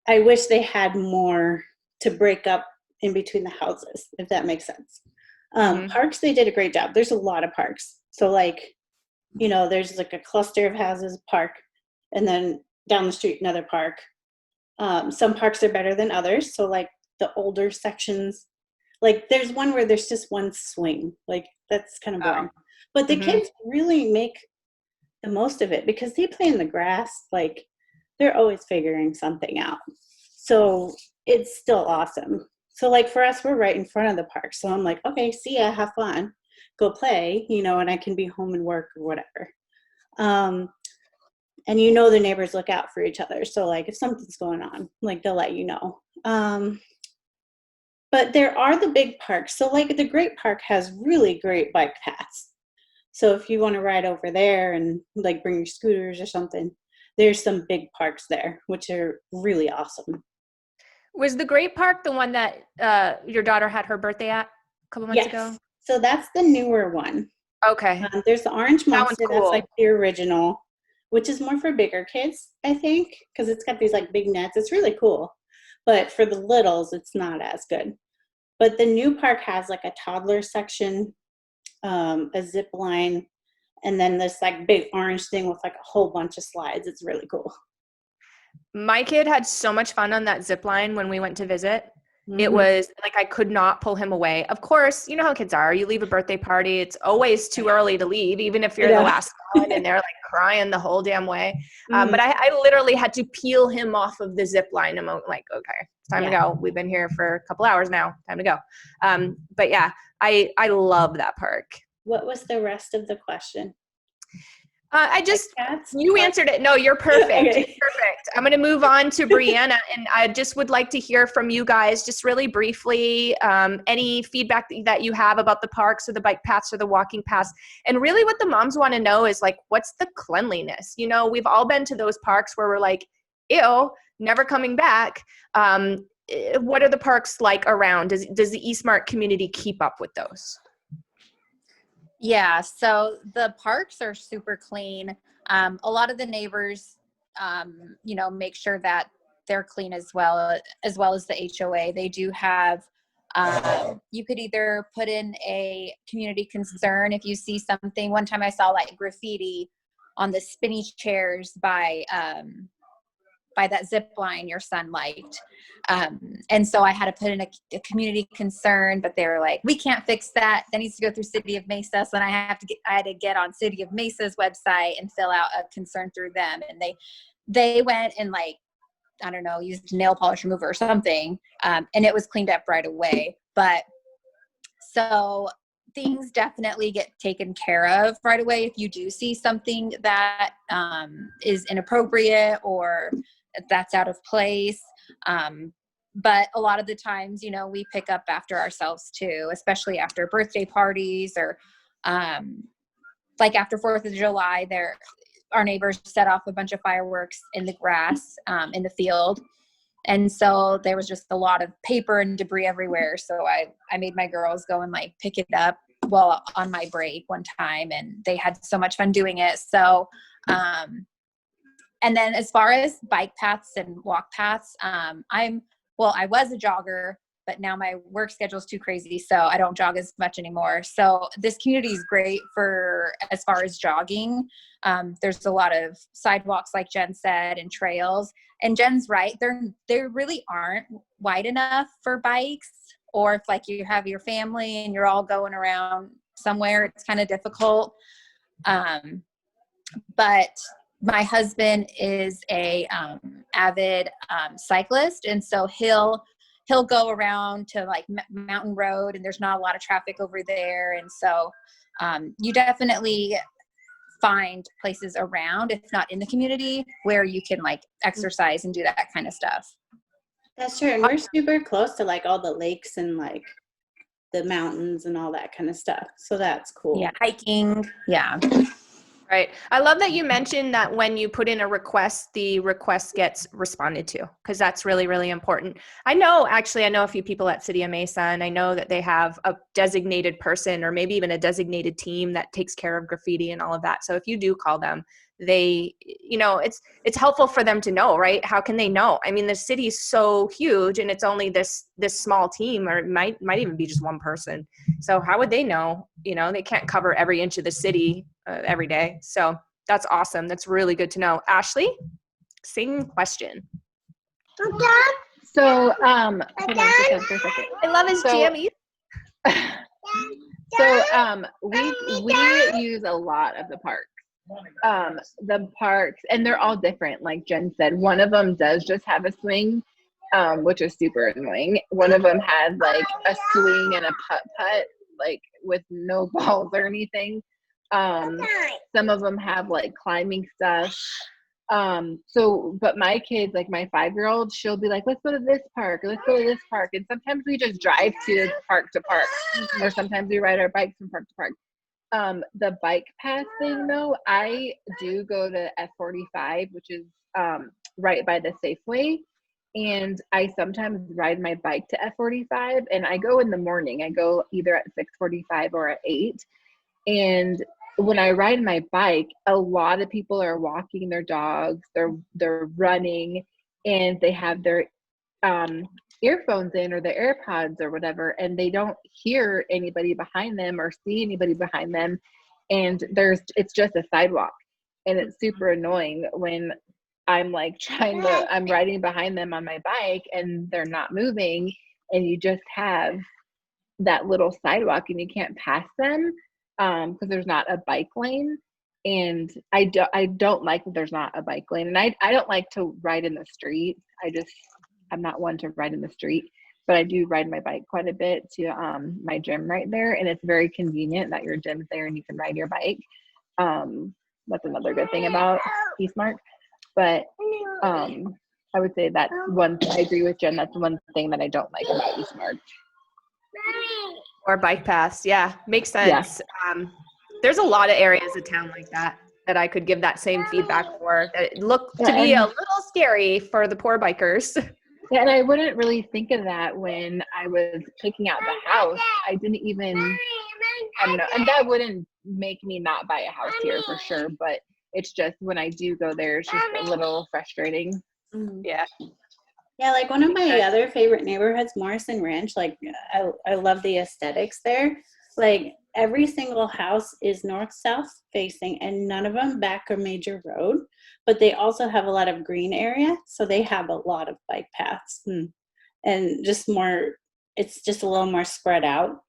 I wish they had more to break up in between the houses, if that makes sense. Parks, they did a great job. There's a lot of parks. So like, there's like a cluster of houses, park, and then down the street, another park. Some parks are better than others. So like the older sections, like there's one where there's just one swing. Like that's kind of boring. But the kids really make the most of it because they play in the grass. Like they're always figuring something out. So it's still awesome. So like for us, we're right in front of the park. So I'm like, okay, see ya, have fun, go play, and I can be home and work or whatever. And the neighbors look out for each other. So like if something's going on, like they'll let you know. But there are the big parks. So like the Great Park has really great bike paths. So if you want to ride over there and like bring your scooters or something, there's some big parks there, which are really awesome. Was the Great Park the one that your daughter had her birthday at a couple months ago? So that's the newer one. Okay. There's the Orange Monster. Cool. That's like the original, which is more for bigger kids, I think, because it's got these like big nets. It's really cool. But for the littles, it's not as good. But the new park has like a toddler section, a zip line, and then this like big orange thing with like a whole bunch of slides. It's really cool. My kid had so much fun on that zip line when we went to visit. It was like I could not pull him away. Of course, you know how kids are. You leave a birthday party, it's always too early to leave, even if you're the last one and they're like crying the whole damn way. But I literally had to peel him off of the zip line. I'm like, okay, it's time to go. We've been here for a couple hours now. Time to go. But yeah, I love that park. What was the rest of the question? You answered it. No, you're perfect. Okay. You're perfect. I'm going to move on to Brianna, and I just would like to hear from you guys, just really briefly, any feedback that you have about the parks or the bike paths or the walking paths. And really what the moms want to know is like, what's the cleanliness? We've all been to those parks where we're like, ew, never coming back. What are the parks like around? Does the Eastmark community keep up with those? Yeah, so the parks are super clean. A lot of the neighbors, make sure that they're clean as well as the HOA. They do have, you could either put in a community concern if you see something. One time I saw like graffiti on the spinny chairs by that zip line your son liked. And so I had to put in a community concern, but they were like, we can't fix that. That needs to go through City of Mesa. So then I had to get on City of Mesa's website and fill out a concern through them. And they went and like, I don't know, used nail polish remover or something. And it was cleaned up right away. But so things definitely get taken care of right away. If you do see something that is inappropriate or that's out of place, But a lot of the times, we pick up after ourselves too, especially after birthday parties or like after 4th of July, our neighbors set off a bunch of fireworks in the grass in the field. And so there was just a lot of paper and debris everywhere. So I made my girls go and like pick it up on my break one time, and they had so much fun doing it. So, and then as far as bike paths and walk paths, I was a jogger, but now my work schedule is too crazy, so I don't jog as much anymore. So this community is great for as far as jogging. There's a lot of sidewalks, like Jen said, and trails. And Jen's right; they really aren't wide enough for bikes. Or if like you have your family and you're all going around somewhere, it's kind of difficult. But my husband is a avid cyclist, and so he'll go around to like Mountain Road, and there's not a lot of traffic over there. And so you definitely find places around, if not in the community, where you can like exercise and do that kind of stuff. That's true. And we're super close to like all the lakes and like the mountains and all that kind of stuff. So that's cool. Yeah, hiking. Yeah. Right. I love that you mentioned that when you put in a request, the request gets responded to, because that's really, really important. I know a few people at City of Mesa, and I know that they have a designated person or maybe even a designated team that takes care of graffiti and all of that. So if you do call them, it's helpful for them to know, right? How can they know? I mean, the city is so huge, and it's only this small team, or it might even be just one person. So how would they know? They can't cover every inch of the city every day. So that's awesome. That's really good to know. Ashley, same question. So, hold on for a second. I love his jammies. So, we use a lot of the parks. The parks, and they're all different. Like Jen said, one of them does just have a swing, which is super annoying. One of them has like a swing and a putt, like with no balls or anything. Some of them have like climbing stuff. But my kids, like my 5-year-old, she'll be like, let's go to this park, or let's go to this park. And sometimes we just drive to park, or sometimes we ride our bikes from park to park. The bike path thing though, I do go to F45, which is right by the Safeway. And I sometimes ride my bike to F45, and I go in the morning. I go either at 6:45 or at 8. And when I ride my bike, a lot of people are walking their dogs, they're running, and they have their earphones in or their AirPods or whatever, and they don't hear anybody behind them or see anybody behind them. And it's just a sidewalk, and it's super annoying when I'm like I'm riding behind them on my bike and they're not moving, and you just have that little sidewalk and you can't pass them because there's not a bike lane. And I don't like that there's not a bike lane, and I don't like to ride in the street. I'm not one to ride in the street, but I do ride my bike quite a bit to my gym right there, and it's very convenient that your gym's there and you can ride your bike. That's another good thing about Eastmark. But I would say that I agree with Jen. That's one thing that I don't like about Eastmark. Or bike paths. Yeah, makes sense. Yeah. There's a lot of areas of town like that I could give that same feedback for. That look to be a little scary for the poor bikers. Yeah, and I wouldn't really think of that when I was picking out the house. I don't know, and that wouldn't make me not buy a house here for sure, but it's just when I do go there, it's just a little frustrating. Yeah. Yeah, like one of my other favorite neighborhoods, Morrison Ranch, like I love the aesthetics there. Like every single house is north-south facing, and none of them back a major road, but they also have a lot of green area, so they have a lot of bike paths and just more, it's just a little more spread out.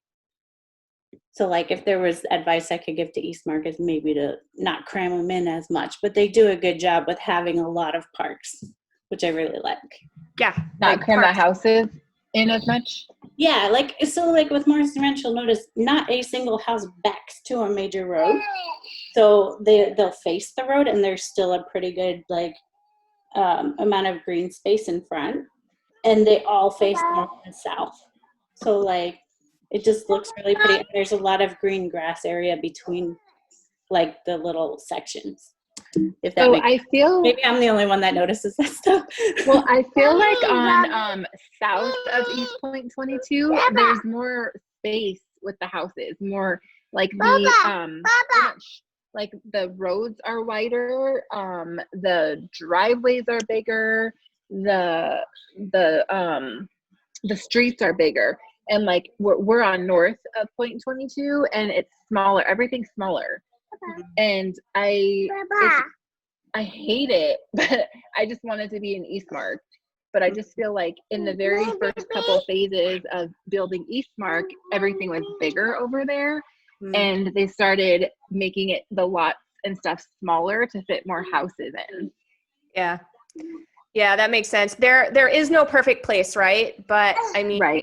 So like if there was advice I could give to Eastmark is maybe to not cram them in as much, but they do a good job with having a lot of parks, which I really like. Yeah. Not cram the houses in as much. Yeah, like with Morrison Ranch, you'll notice not a single house backs to a major road. So they'll face the road, and there's still a pretty good amount of green space in front. and they all face north and south. So like it just looks really pretty. And there's a lot of green grass area between like the little sections. If that So makes I feel maybe I'm the only one that notices that stuff. well, I feel like on south of East Point 22, there's more space with the houses, more like the like the roads are wider, the driveways are bigger, the streets are bigger, and like we're on north of Point 22, and it's smaller. Everything's smaller, and I hate it, but I just want it to be in Eastmark. But I just feel like in the very first couple phases of building Eastmark, everything was bigger over there, and they started making it the lots and stuff smaller to fit more houses in. Yeah. Yeah, that makes sense. There is no perfect place, right? But I mean, Right.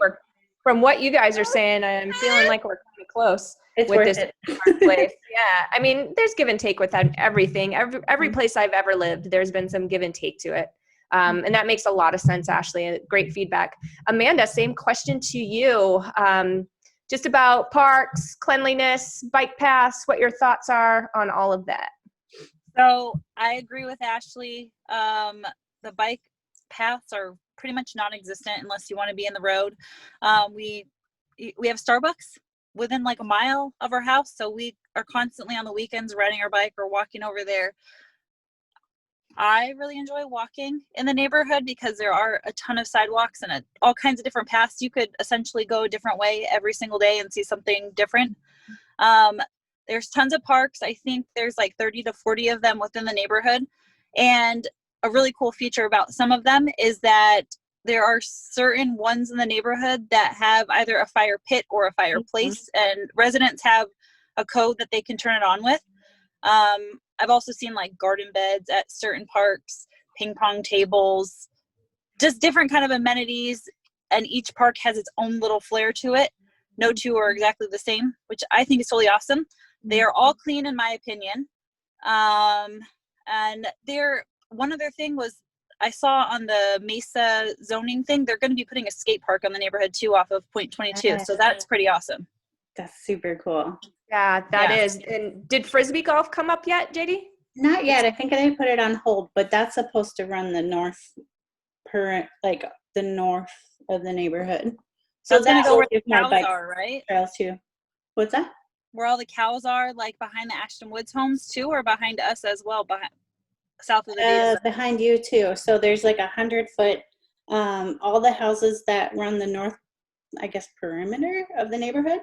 From what you guys are saying, I'm feeling like we're kind of close It's with worth this it. place. Yeah, I mean, there's give and take with everything. Every place I've ever lived, there's been some give and take to it. And that makes a lot of sense, Ashley. Great feedback. Amanda, same question to you. Just about parks, cleanliness, bike paths, what your thoughts are on all of that. So I agree with Ashley. The bike paths are pretty much non-existent unless you want to be in the road. We have Starbucks within like a mile of our house, so we are constantly on the weekends riding our bike or walking over there. I really enjoy walking in the neighborhood because there are a ton of sidewalks and all kinds of different paths. You could essentially go a different way every single day and see something different. There's tons of parks. I think there's like 30 to 40 of them within the neighborhood. And a really cool feature about some of them is that there are certain ones in the neighborhood that have either a fire pit or a fireplace, and residents have a code that they can turn it on with. I've also seen like garden beds at certain parks, ping pong tables, just different kind of amenities, and each park has its own little flair to it. No two are exactly the same, which I think is totally awesome. They are all clean in my opinion. And one other thing was I saw on the Mesa zoning thing, they're going to be putting a skate park on the neighborhood too off of Point 22. So that's pretty awesome. That's super cool. Yeah, that is. And did Frisbee golf come up yet, JD? Not yet. I think they put it on hold, but that's supposed to run the north of the neighborhood. So that's gonna go where the my cows bike are, right? trails too. What's that? Where all the cows are, like behind the Ashton Woods homes too, or behind us as well, south of the data center? Behind you too. So there's like 100-foot. All the houses that run the north, I guess, perimeter of the neighborhood,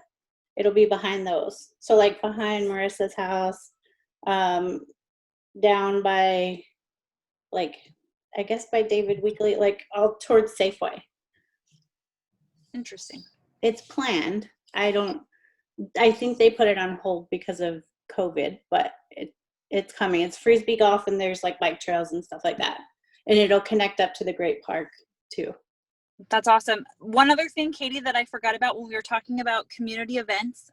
it'll be behind those. So like behind Marissa's house, down by, like, I guess by David Weekly, like all towards Safeway. Interesting. It's planned. I think they put it on hold because of COVID, but it's coming. It's Frisbee golf, and there's like bike trails and stuff like that. And it'll connect up to the Great Park too. That's awesome. One other thing, Katie, that I forgot about when we were talking about community events,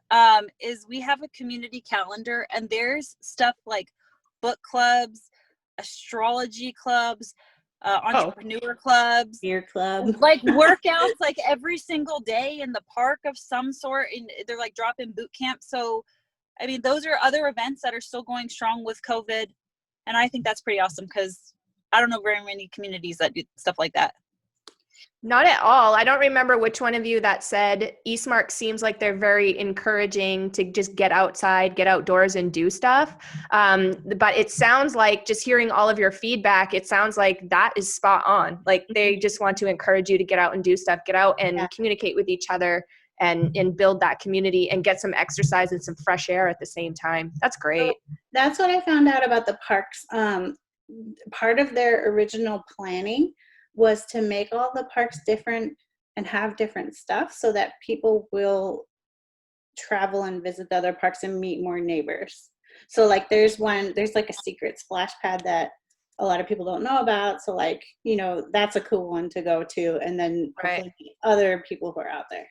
is we have a community calendar, and there's stuff like book clubs, astrology clubs, entrepreneur clubs, Beer club, like workouts like every single day in the park of some sort, and they're like drop-in boot camp. So I mean, those are other events that are still going strong with COVID, and I think that's pretty awesome because I don't know very many communities that do stuff like that. Not at all. I don't remember which one of you that said Eastmark seems like they're very encouraging to just get outside, get outdoors and do stuff. But it sounds like, just hearing all of your feedback, it sounds like that is spot on. Like they just want to encourage you to get out and do stuff, get out and communicate with each other and build that community and get some exercise and some fresh air at the same time. That's great. So that's what I found out about the parks. Part of their original planning was to make all the parks different and have different stuff so that people will travel and visit the other parks and meet more neighbors. So like there's like a secret splash pad that a lot of people don't know about. So like, you know, that's a cool one to go to, and then other people who are out there.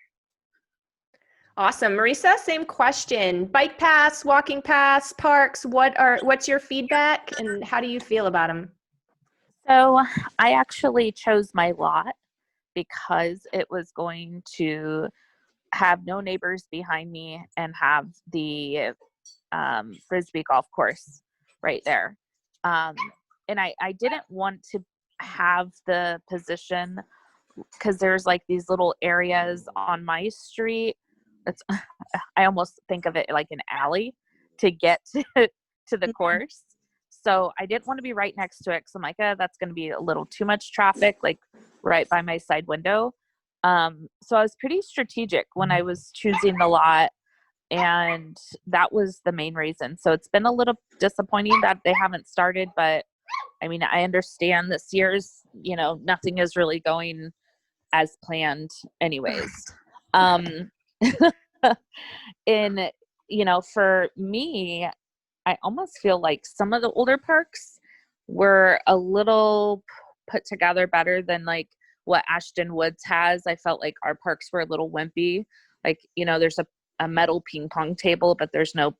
Awesome. Marisa, same question. Bike paths, walking paths, parks, what's your feedback and how do you feel about them? So I actually chose my lot because it was going to have no neighbors behind me and have the Frisbee golf course right there. And I didn't want to have the position because there's like these little areas on my street. It's I almost think of it like an alley to get to the course. So I didn't want to be right next to it because I'm like, that's going to be a little too much traffic, like right by my side window. So I was pretty strategic when I was choosing the lot, and that was the main reason. So it's been a little disappointing that they haven't started, but I mean, I understand this year's, nothing is really going as planned anyways. And, for me, I almost feel like some of the older parks were a little put together better than like what Ashton Woods has. I felt like our parks were a little wimpy. Like, there's a metal ping pong table, but there's no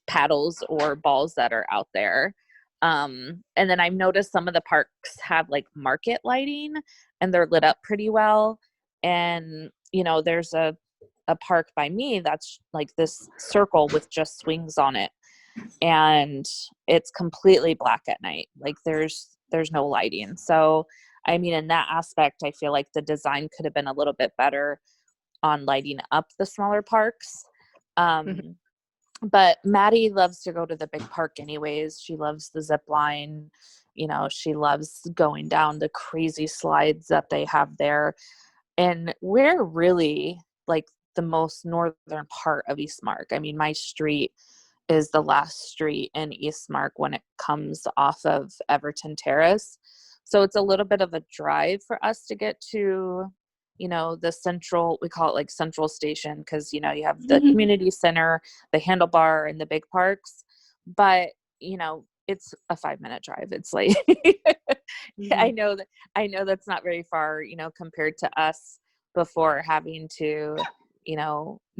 paddles or balls that are out there. And then I've noticed some of the parks have like market lighting and they're lit up pretty well. And, there's a park by me that's like this circle with just swings on it. And it's completely black at night. Like there's no lighting. So, I mean, in that aspect, I feel like the design could have been a little bit better on lighting up the smaller parks. But Maddie loves to go to the big park anyways. She loves the zip line. She loves going down the crazy slides that they have there. And we're really like the most northern part of Eastmark. I mean, my street is the last street in Eastmark when it comes off of Everton Terrace. So it's a little bit of a drive for us to get to, the central, we call it like Central Station, because, you have the community center, the handlebar, and the big parks. But, it's a 5-minute drive. It's like, I know that's not very far, compared to us before having to,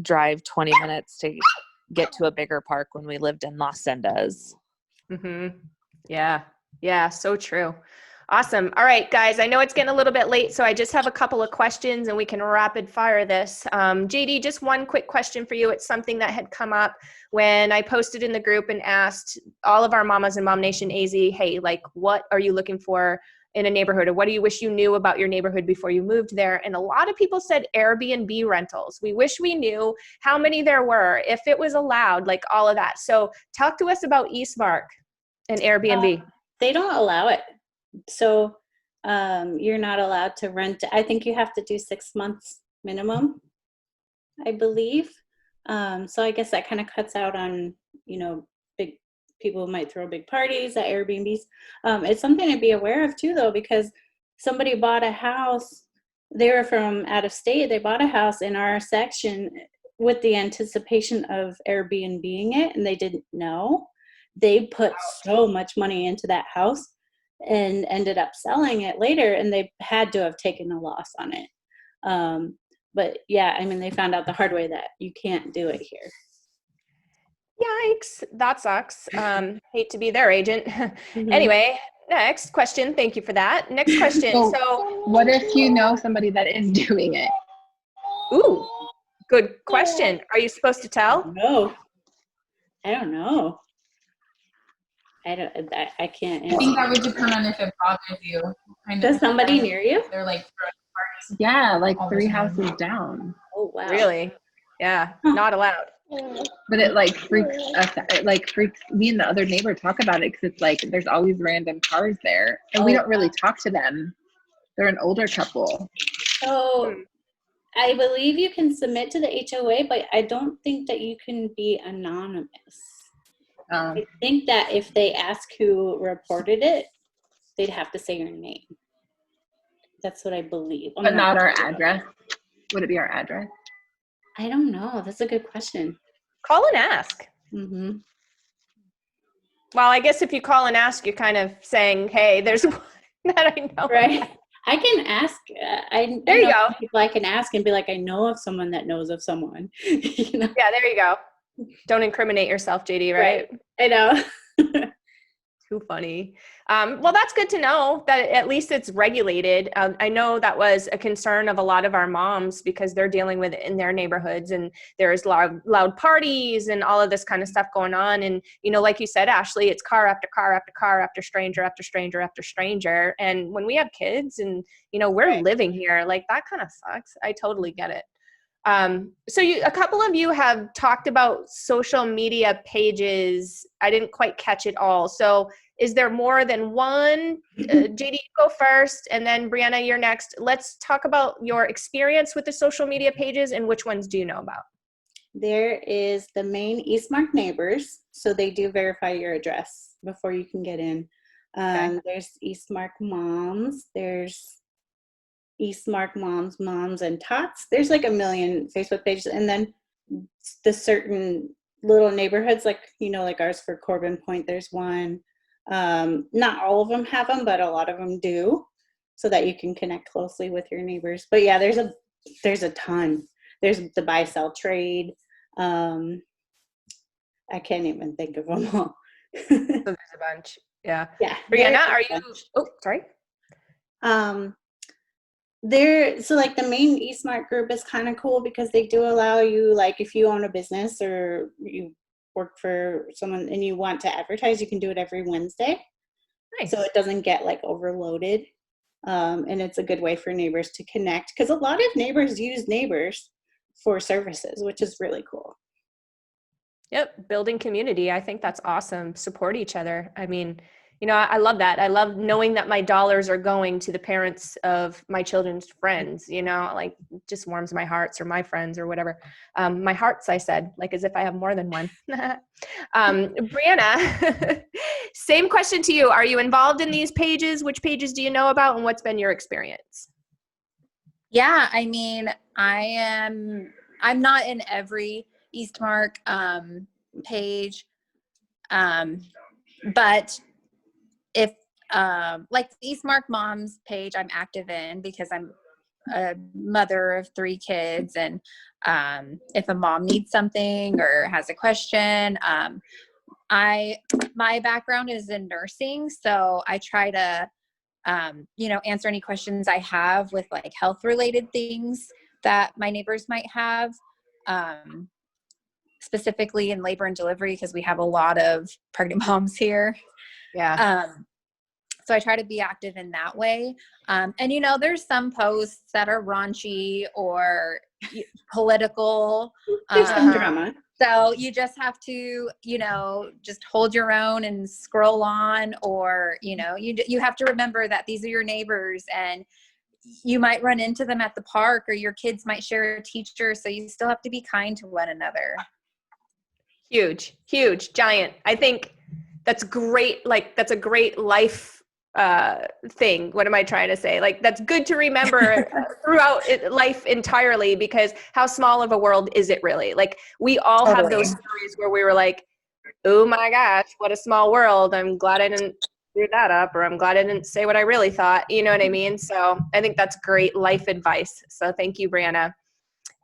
drive 20 minutes to get to a bigger park when we lived in Las Sendas. Yeah, so true. Awesome. All right, guys, I know it's getting a little bit late, so I just have a couple of questions and we can rapid fire this. JD, just one quick question for you. It's something that had come up when I posted in the group and asked all of our mamas in MOMnation AZ, hey, like, what are you looking for in a neighborhood, or what do you wish you knew about your neighborhood before you moved there? And a lot of people said Airbnb rentals. We wish we knew how many there were, if it was allowed, like all of that. So talk to us about Eastmark and Airbnb. They don't allow it. So you're not allowed to rent. I think you have to do 6 months minimum, I believe. So I guess that kind of cuts out on, big people might throw big parties at Airbnbs. It's something to be aware of too, though, because somebody bought a house. They were from out of state. They bought a house in our section with the anticipation of Airbnb-ing it, and they didn't know. They put so much money into that house and ended up selling it later, and they had to have taken a loss on it. But yeah, I mean, they found out the hard way that you can't do it here. Yikes, that sucks. Hate to be their agent. Anyway, next question. Thank you for that. Next question. So what if you know somebody that is doing it? Ooh, good question. Are you supposed to tell? No, I don't know. I can't answer. I think that would depend on if it bothers you. Does somebody near you? They're like throwing parties. Yeah, like 3 houses down. Oh wow. Really? Yeah, not allowed. But it like freaks us. It like freaks me and the other neighbor talk about it because it's like there's always random cars there, and we don't really talk to them. They're an older couple. So I believe you can submit to the HOA, but I don't think that you can be anonymous. I think that if they ask who reported it, they'd have to say your name. That's what I believe. But not our address. Would it be our address? I don't know. That's a good question. Call and ask. Mm-hmm. Well, I guess if you call and ask, you're kind of saying, hey, there's one that I know. Right. I can ask. There you go. People I can ask and be like, I know of someone that knows of someone. You know? Yeah, there you go. Don't incriminate yourself, JD, right? I know. Too funny. Well, that's good to know that at least it's regulated. I know that was a concern of a lot of our moms because they're dealing with it in their neighborhoods, and there's loud parties and all of this kind of stuff going on. And, you know, like you said, Ashley, it's car after car after car after stranger after stranger after stranger. And when we have kids and, you know, we're living here, like that kind of sucks. I totally get it. So a couple of you have talked about social media pages. I didn't quite catch it all. So is there more than one? JD, you go first, and then Brianna, you're next. Let's talk about your experience with the social media pages and which ones do you know about? There is the main Eastmark neighbors. So they do verify your address before you can get in. There's Eastmark moms. There's Eastmark moms and tots. There's like a million Facebook pages, and then the certain little neighborhoods, like, you know, like ours for Corbin Point, there's one. Not all of them have them, but a lot of them do, so that you can connect closely with your neighbors. But yeah, there's a ton. There's the buy sell trade. I can't even think of them all. So there's a bunch. Yeah. Yeah. Brianna, are you? Oh, sorry. So like the main Eastmark group is kind of cool because they do allow you, like if you own a business or you work for someone and you want to advertise, you can do it every Wednesday. Nice. So it doesn't get like overloaded. And it's a good way for neighbors to connect, because a lot of neighbors use neighbors for services, which is really cool. Yep. Building community. I think that's awesome. Support each other. I mean, you know, I love that. I love knowing that my dollars are going to the parents of my children's friends, you know, like it just warms my hearts, or my friends or whatever. My hearts, I said, like as if I have more than one. Brianna, same question to you. Are you involved in these pages? Which pages do you know about, and what's been your experience? Yeah, I mean, I'm not in every Eastmark page, but if like the Eastmark Moms page, I'm active in because I'm a mother of 3 kids, and if a mom needs something or has a question, my background is in nursing, so I try to you know, answer any questions I have with like health related things that my neighbors might have, specifically in labor and delivery, because we have a lot of pregnant moms here. Yeah. So I try to be active in that way. And, you know, there's some posts that are raunchy or political. There's some drama. So you just have to, you know, just hold your own and scroll on, or, you know, you have to remember that these are your neighbors, and you might run into them at the park, or your kids might share a teacher. So you still have to be kind to one another. Huge, giant. I think that's great. Like that's a great life thing. What am I trying to say? Like that's good to remember throughout life entirely, because how small of a world is it really? Like we all have those stories where we were like, oh my gosh, what a small world. I'm glad I didn't screw that up, or I'm glad I didn't say what I really thought. You know what I mean? So I think that's great life advice. So thank you, Brianna.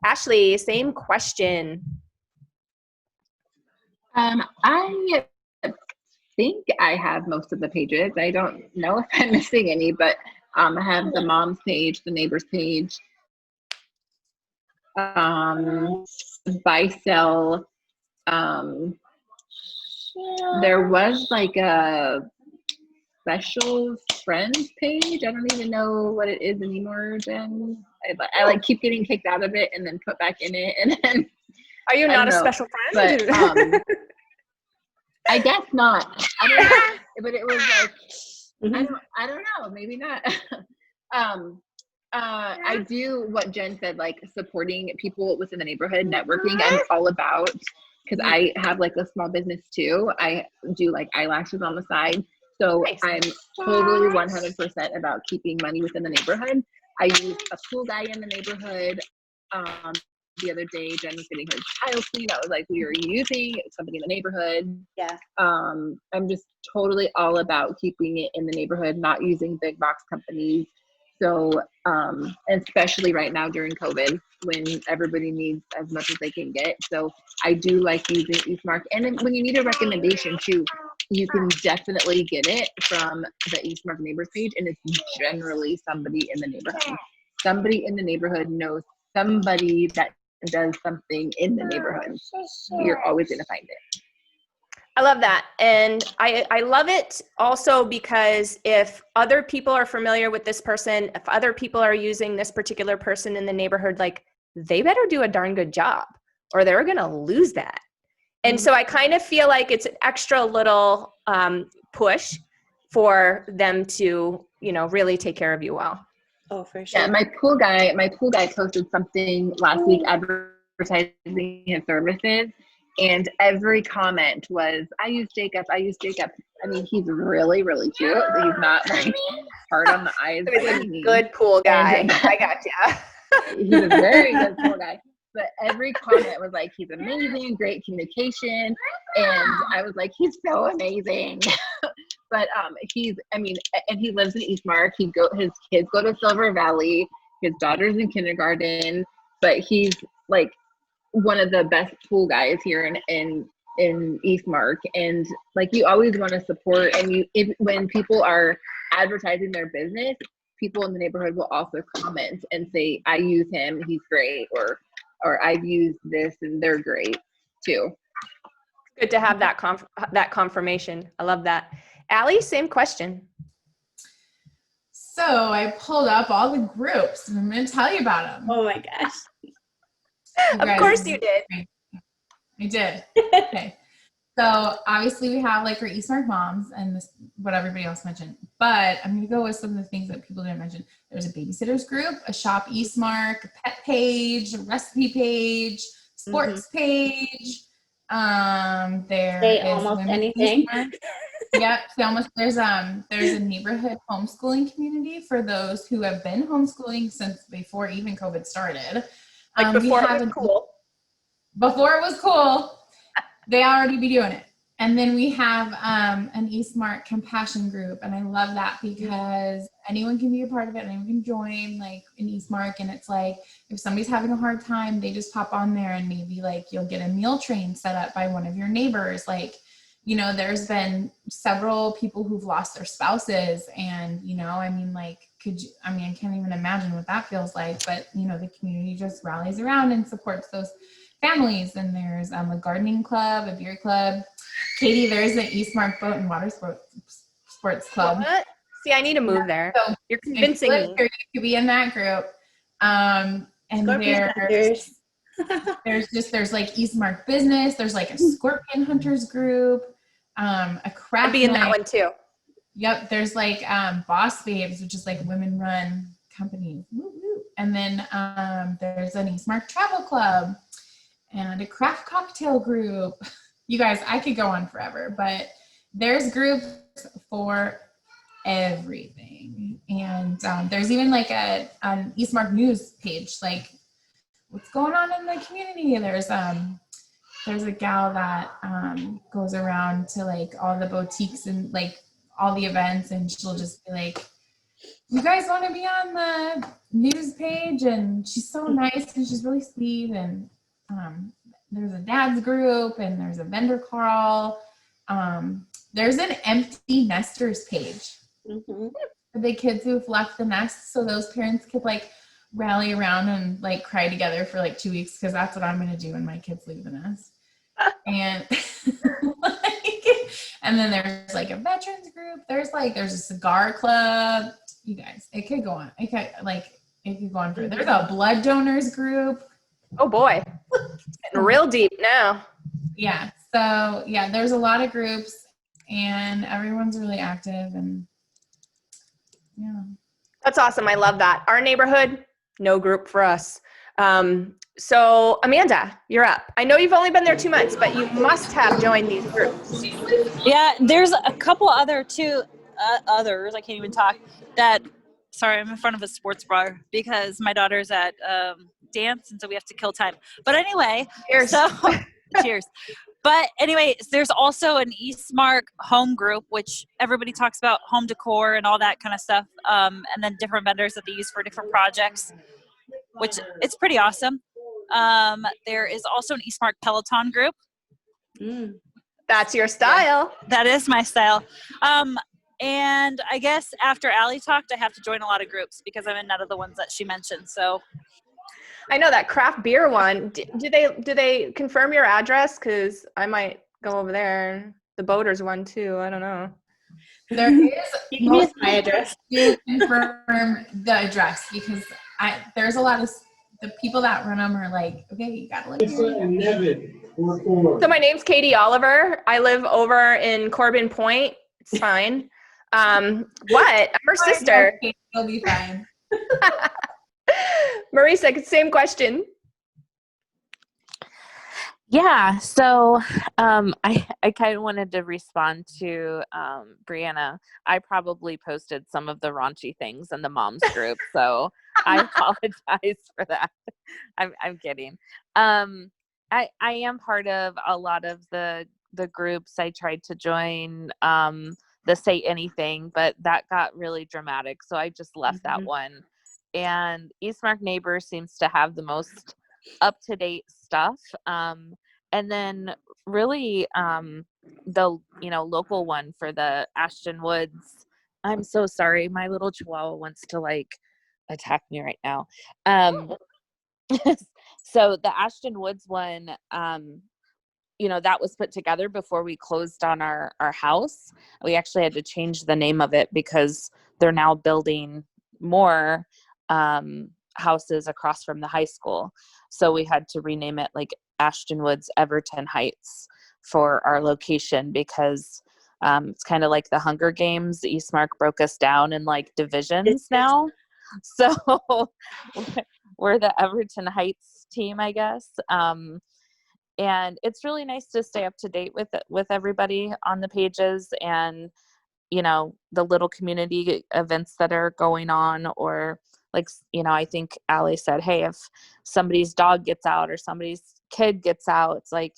Ashley, same question. I think I have most of the pages. I don't know if I'm missing any, but I have the mom's page, the neighbors page, buy sell. There was like a special friends page. I don't even know what it is anymore, Jen. I like keep getting kicked out of it and then put back in it, and then are you not a special friend? But, I guess not. I don't know. But it was like, I don't know, maybe not. I do what Jen said, like supporting people within the neighborhood, networking. I'm all about, because I have like a small business too. I do like eyelashes on the side. So nice. I'm totally 100% about keeping money within the neighborhood. I use a pool guy in the neighborhood. The other day, Jen was getting her child clean. That was like, we were using somebody in the neighborhood. Yeah. I'm just totally all about keeping it in the neighborhood, not using big box companies. So, especially right now during COVID, when everybody needs as much as they can get. So I do like using Eastmark. And then when you need a recommendation too, you can definitely get it from the Eastmark neighbors page, and it's generally somebody in the neighborhood. Somebody in the neighborhood knows somebody that does something in the neighborhood. You're always going to find it. I love that. And I love it also because if other people are familiar with this person, if other people are using this particular person in the neighborhood, like, they better do a darn good job or they're going to lose that. And so I kind of feel like it's an extra little push for them to, you know, really take care of you well. Oh, for sure. Yeah, my pool guy posted something last week advertising his services, and every comment was, I use Jacob. I mean, he's really, really cute. He's not like hard on the eyes. He's a good pool guy. I gotcha. He's a very good pool guy. But every comment was like, he's amazing, great communication. And I was like, he's so amazing. But and he lives in Eastmark. His kids go to Silver Valley. His daughter's in kindergarten. But he's like one of the best pool guys here in Eastmark. And like, you always want to support, and when people are advertising their business, people in the neighborhood will also comment and say, I use him, he's great, or I've used this and they're great too. Good to have that confirmation. I love that. Allie, same question. So I pulled up all the groups and I'm going to tell you about them. Oh my gosh. Of course you did. I did. Okay. So obviously we have like our Eastmark moms and this, what everybody else mentioned, but I'm going to go with some of the things that people didn't mention. There's a babysitters group, a shop Eastmark, a pet page, a recipe page, sports page. There Say is almost women's anything. Eastmark. Yep. There's a neighborhood homeschooling community for those who have been homeschooling since before even COVID started. Like before it was cool. Before it was cool. They already be doing it. And then we have an Eastmark compassion group. And I love that because anyone can be a part of it. Anyone can join like an Eastmark. And it's like, if somebody's having a hard time, they just pop on there and maybe like you'll get a meal train set up by one of your neighbors. Like, you know, there's been several people who've lost their spouses. And, you know, I mean, like, I can't even imagine what that feels like. But, you know, the community just rallies around and supports those families. And there's a gardening club, a beer club. Katie, there's an Eastmark boat and water sports club. What? See, I need to move there. So you're convincing me. You could be in that group. And there's like Eastmark business. There's like a scorpion hunters group, a craft. I'd be in that one too. Yep. There's like Boss Babes, which is like women run company. And then there's an Eastmark travel club and a craft cocktail group. You guys, I could go on forever, but there's groups for everything. And there's even like an Eastmark news page, like what's going on in the community. There's a gal that goes around to like all the boutiques and like all the events, and she'll just be like, you guys want to be on the news page? And she's so nice and she's really sweet. And there's a dad's group and there's a vendor crawl. There's an empty nesters page for the kids who've left the nest. So those parents could like rally around and like cry together for like 2 weeks, because that's what I'm going to do when my kids leave the nest. And and then there's like a veterans group. There's a cigar club. You guys, it could go on. It could go on for. There's a blood donors group. Oh boy, getting real deep now. Yeah. So yeah, there's a lot of groups, and everyone's really active, and yeah. That's awesome. I love that. Our neighborhood, no group for us. So Amanda, you're up. I know you've only been there 2 months, but you must have joined these groups. Yeah, there's a couple others, I can't even talk, sorry, I'm in front of a sports bar because my daughter's at dance, and so we have to kill time. But anyway, Cheers. Cheers. But anyway, there's also an Eastmark home group, which everybody talks about home decor and all that kind of stuff, and then different vendors that they use for different projects, which it's pretty awesome. There is also an Eastmark Peloton group. That's your style. That is my style. And I guess after Allie talked, I have to join a lot of groups because I'm in none of the ones that she mentioned. So I know that craft beer one. Do they confirm your address? Because I might go over there. The boaters one too. I don't know. There is You can use my address. do confirm the address because there's a lot of the people that run them are like, okay, you gotta live here. So my name's Katie Oliver. I live over in Corbin Point. It's fine. What? I'm her sister. You'll be fine. Marisa, same question. Yeah, so I kind of wanted to respond to Brianna. I probably posted some of the raunchy things in the moms group, so I apologize for that. I'm kidding. I am part of a lot of the groups. I tried to join the Say Anything, but that got really dramatic, so I just left that one. And Eastmark Neighbor seems to have the most up-to-date stuff. And then really the local one for the Ashton Woods. I'm so sorry. My little chihuahua wants to like attack me right now. So the Ashton Woods one, that was put together before we closed on our house. We actually had to change the name of it because they're now building more houses across from the high school. So we had to rename it like Ashton Woods Everton Heights for our location because it's kind of like the Hunger Games. Eastmark broke us down in like divisions now. So we're the Everton Heights team, I guess. And it's really nice to stay up to date with everybody on the pages and, the little community events that are going on, or like, I think Allie said, hey, if somebody's dog gets out or somebody's kid gets out, it's like,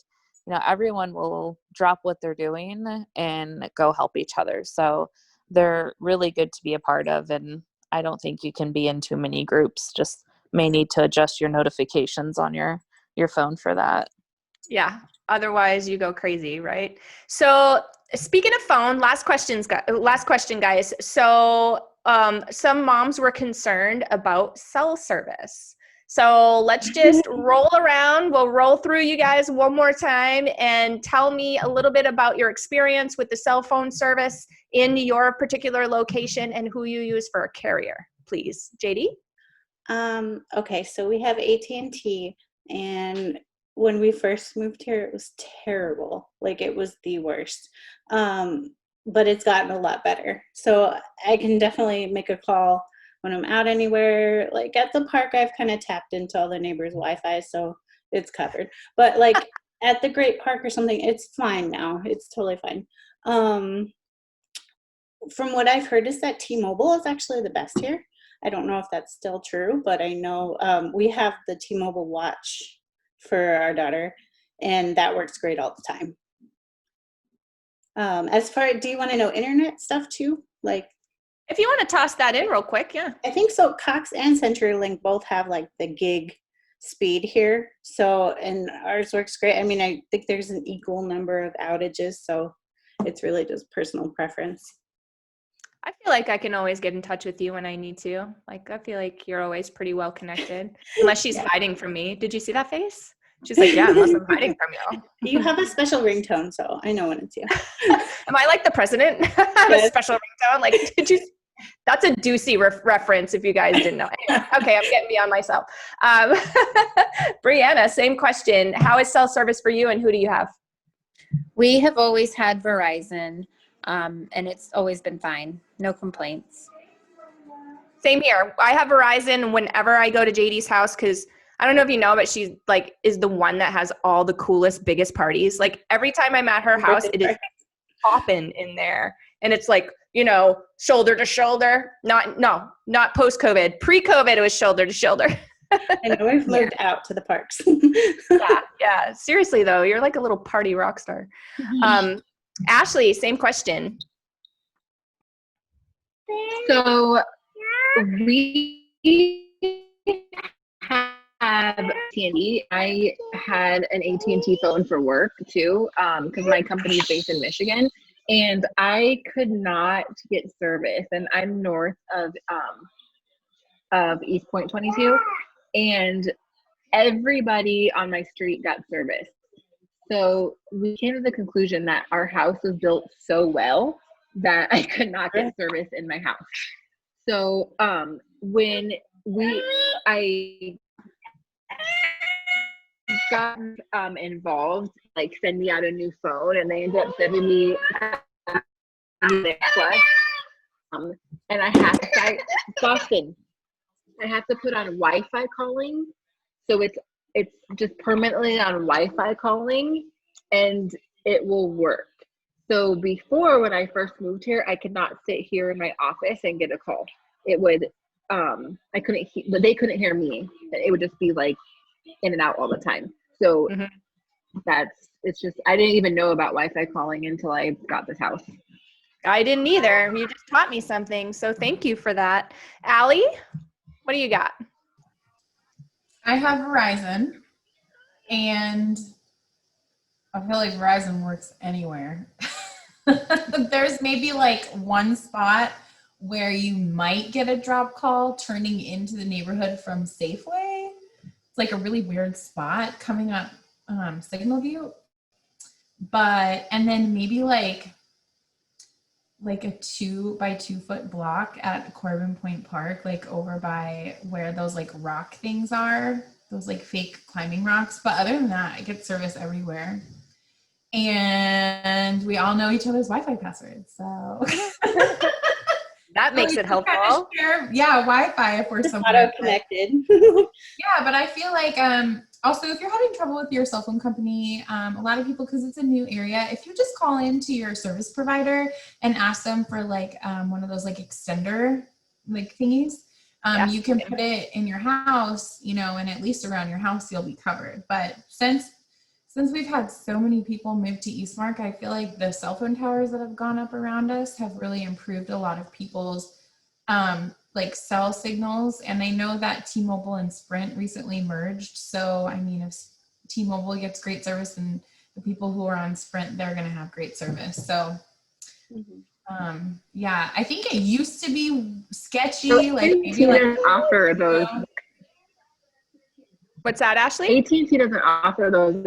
everyone will drop what they're doing and go help each other. So they're really good to be a part of. And I don't think you can be in too many groups. Just may need to adjust your notifications on your phone for that. Yeah. Otherwise you go crazy, right? So speaking of phone, last question, guys. So some moms were concerned about cell service. So let's just roll around. We'll roll through you guys one more time and tell me a little bit about your experience with the cell phone service in your particular location and who you use for a carrier, please. JD? Okay, so we have AT&T, and when we first moved here, it was terrible. Like, it was the worst. But it's gotten a lot better. So I can definitely make a call when I'm out anywhere. Like at the park, I've kind of tapped into all the neighbors' Wi-Fi, so it's covered. But like at the Great Park or something, it's fine now. It's totally fine. From what I've heard is that T-Mobile is actually the best here. I don't know if that's still true, but I know we have the T-Mobile watch for our daughter, and that works great all the time. Do you want to know internet stuff too? Like, if you want to toss that in real quick, yeah. I think so. Cox and CenturyLink both have like the gig speed here. So, and ours works great. I mean, I think there's an equal number of outages, so it's really just personal preference. I feel like I can always get in touch with you when I need to. Like, I feel like you're always pretty well connected, unless she's hiding from me. Did you see that face? She's like, yeah, unless I'm hiding from you. You have a special ringtone, so I know when it's you. Am I like the president? I have a special ringtone. Like, did you? That's a Ducey reference if you guys didn't know. Anyway, okay, I'm getting beyond myself. Brianna, same question. How is cell service for you, and who do you have? We have always had Verizon, and it's always been fine. No complaints. Same here. I have Verizon whenever I go to JD's house, because I don't know if you know, but she like is the one that has all the coolest, biggest parties. Like every time I'm at her house, it is popping in there. And it's like, shoulder to shoulder. Not post-COVID. Pre-COVID, it was shoulder to shoulder. I know we've moved out to the parks. Yeah. Seriously though, you're like a little party rock star. Ashley, same question. So we have Sandy. I had an AT&T phone for work too, because my company's based in Michigan, and I could not get service. And I'm north of East Point 22, and everybody on my street got service. So we came to the conclusion that our house was built so well that I could not get service in my house. So when I got involved, like send me out a new phone, and they ended up sending me Plus. And I have to Boston. I have to put on Wi-Fi calling, so it's just permanently on Wi-Fi calling, and it will work. So before, when I first moved here, I could not sit here in my office and get a call. It would I couldn't but they couldn't hear me. It would just be like in and out all the time. So it's just, I didn't even know about Wi-Fi calling until I got this house. I didn't either. You just taught me something. So thank you for that. Allie, what do you got? I have Verizon, and I feel like Verizon works anywhere. There's maybe like one spot where you might get a drop call turning into the neighborhood from Safeway. It's like a really weird spot coming up Signal View. And then maybe like a 2x2 foot block at Corbin Point Park, like over by where those like rock things are, those like fake climbing rocks. But other than that, I get service everywhere. And we all know each other's Wi-Fi passwords, so that makes it helpful. Wi-Fi if we're auto connected. Yeah, but I feel like also if you're having trouble with your cell phone company, a lot of people, because it's a new area, if you just call into your service provider and ask them for like one of those like extender like thingies, you can put it in your house, and at least around your house you'll be covered. But since we've had so many people move to Eastmark, I feel like the cell phone towers that have gone up around us have really improved a lot of people's like cell signals. And I know that T-Mobile and Sprint recently merged. So, I mean, if T-Mobile gets great service, and the people who are on Sprint, they're going to have great service. So, I think it used to be sketchy. Like maybe like offer those. What's that, Ashley? AT&T doesn't offer those.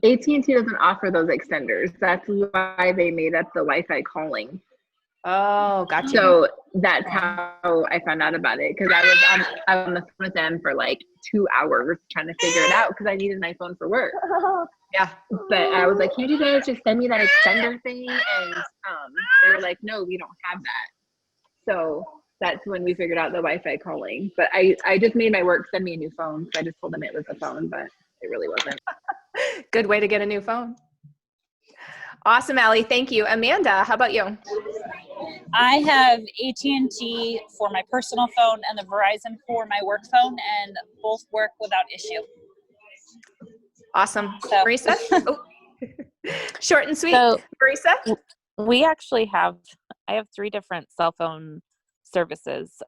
AT&T doesn't offer those extenders. That's why they made up the Wi-Fi calling. Oh, gotcha. So that's how I found out about it, because I was on the phone with them for like 2 hours trying to figure it out because I needed my phone for work. Yeah. But I was like, can't you guys just send me that extender thing? And they were like, no, we don't have that. So that's when we figured out the Wi-Fi calling. But I just made my work send me a new phone. So I just told them it was a phone, but it really wasn't. Good way to get a new phone. Awesome, Allie. Thank you. Amanda, how about you? I have AT&T for my personal phone and the Verizon for my work phone, and both work without issue. Awesome. So. Marisa? Oh. Short and sweet. So, Marisa? We actually I have 3 different cell phone services.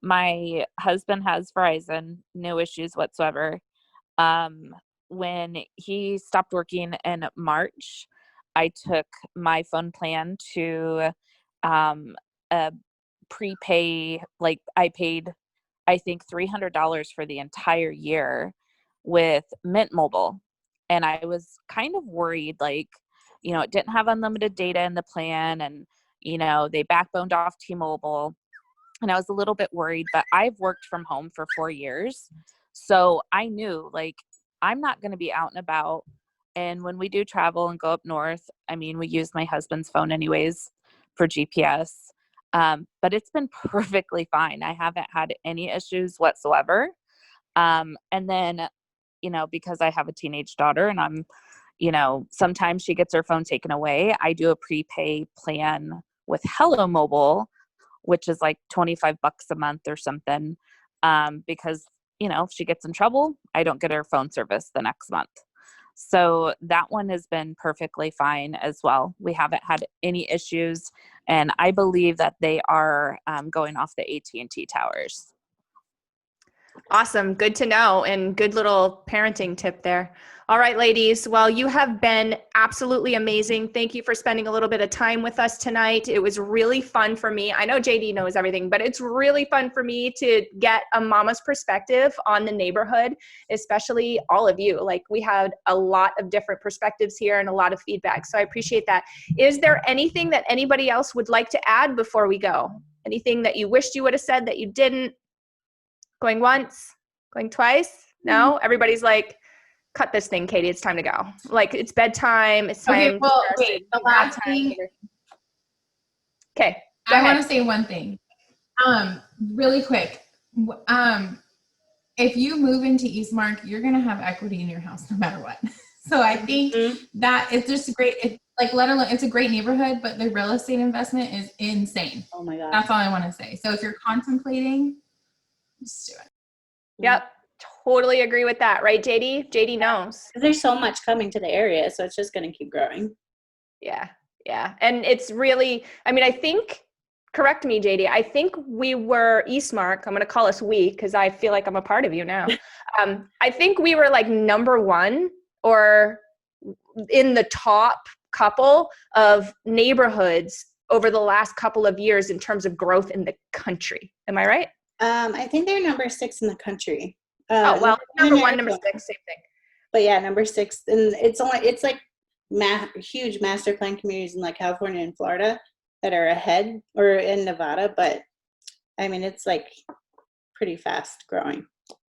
My husband has Verizon, no issues whatsoever. When he stopped working in March, I took my phone plan to a prepay, like I paid, I think $300 for the entire year with Mint Mobile. And I was kind of worried, like, it didn't have unlimited data in the plan, and, they backboned off T-Mobile, and I was a little bit worried, but I've worked from home for 4 years. So I knew, like, I'm not going to be out and about. And when we do travel and go up north, I mean, we use my husband's phone anyways for GPS. But it's been perfectly fine. I haven't had any issues whatsoever. And then, because I have a teenage daughter and I'm, sometimes she gets her phone taken away, I do a prepay plan with Hello Mobile, which is like $25 a month or something. Because, if she gets in trouble, I don't get her phone service the next month. So that one has been perfectly fine as well. We haven't had any issues, and I believe that they are going off the AT&T towers. Awesome. Good to know, and good little parenting tip there. All right, ladies. Well, you have been absolutely amazing. Thank you for spending a little bit of time with us tonight. It was really fun for me. I know JD knows everything, but it's really fun for me to get a mama's perspective on the neighborhood, especially all of you. Like, we had a lot of different perspectives here and a lot of feedback. So I appreciate that. Is there anything that anybody else would like to add before we go? Anything that you wished you would have said that you didn't? Going once? Going twice? No? Everybody's like, cut this thing, Katie. It's time to go. Like, it's bedtime. It's time. Okay, well, to wait, the last thing. Okay. I want to say one thing. Really quick. If you move into Eastmark, you're going to have equity in your house no matter what. So I think that it's just great. Let alone, it's a great neighborhood, but the real estate investment is insane. Oh my God. That's all I want to say. So if you're contemplating, just do it. Yep. Totally agree with that. Right, JD? JD knows. There's so much coming to the area, so it's just going to keep growing. Yeah. Yeah. And it's really, I mean, I think, correct me, JD, I think we were Eastmark. I'm going to call us we, because I feel like I'm a part of you now. I think we were like number one or in the top couple of neighborhoods over the last couple of years in terms of growth in the country. Am I right? I think they're number 6 in the country. Oh, well, number 1, number 6, same thing. But yeah, number 6, and it's like huge master plan communities in like California and Florida that are ahead, or in Nevada. But I mean, it's like pretty fast growing.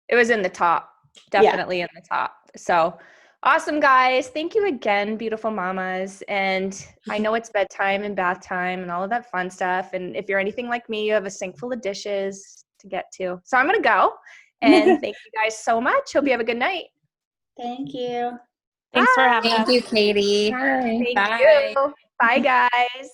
It was in the top, definitely in the top. So awesome, guys. Thank you again, beautiful mamas. And I know it's bedtime and bath time and all of that fun stuff. And if you're anything like me, you have a sink full of dishes to get to. So I'm going to go. And thank you guys so much. Hope you have a good night. Thank you. Thanks for having us. Thank you, Katie. Thank Bye. you. Bye, guys.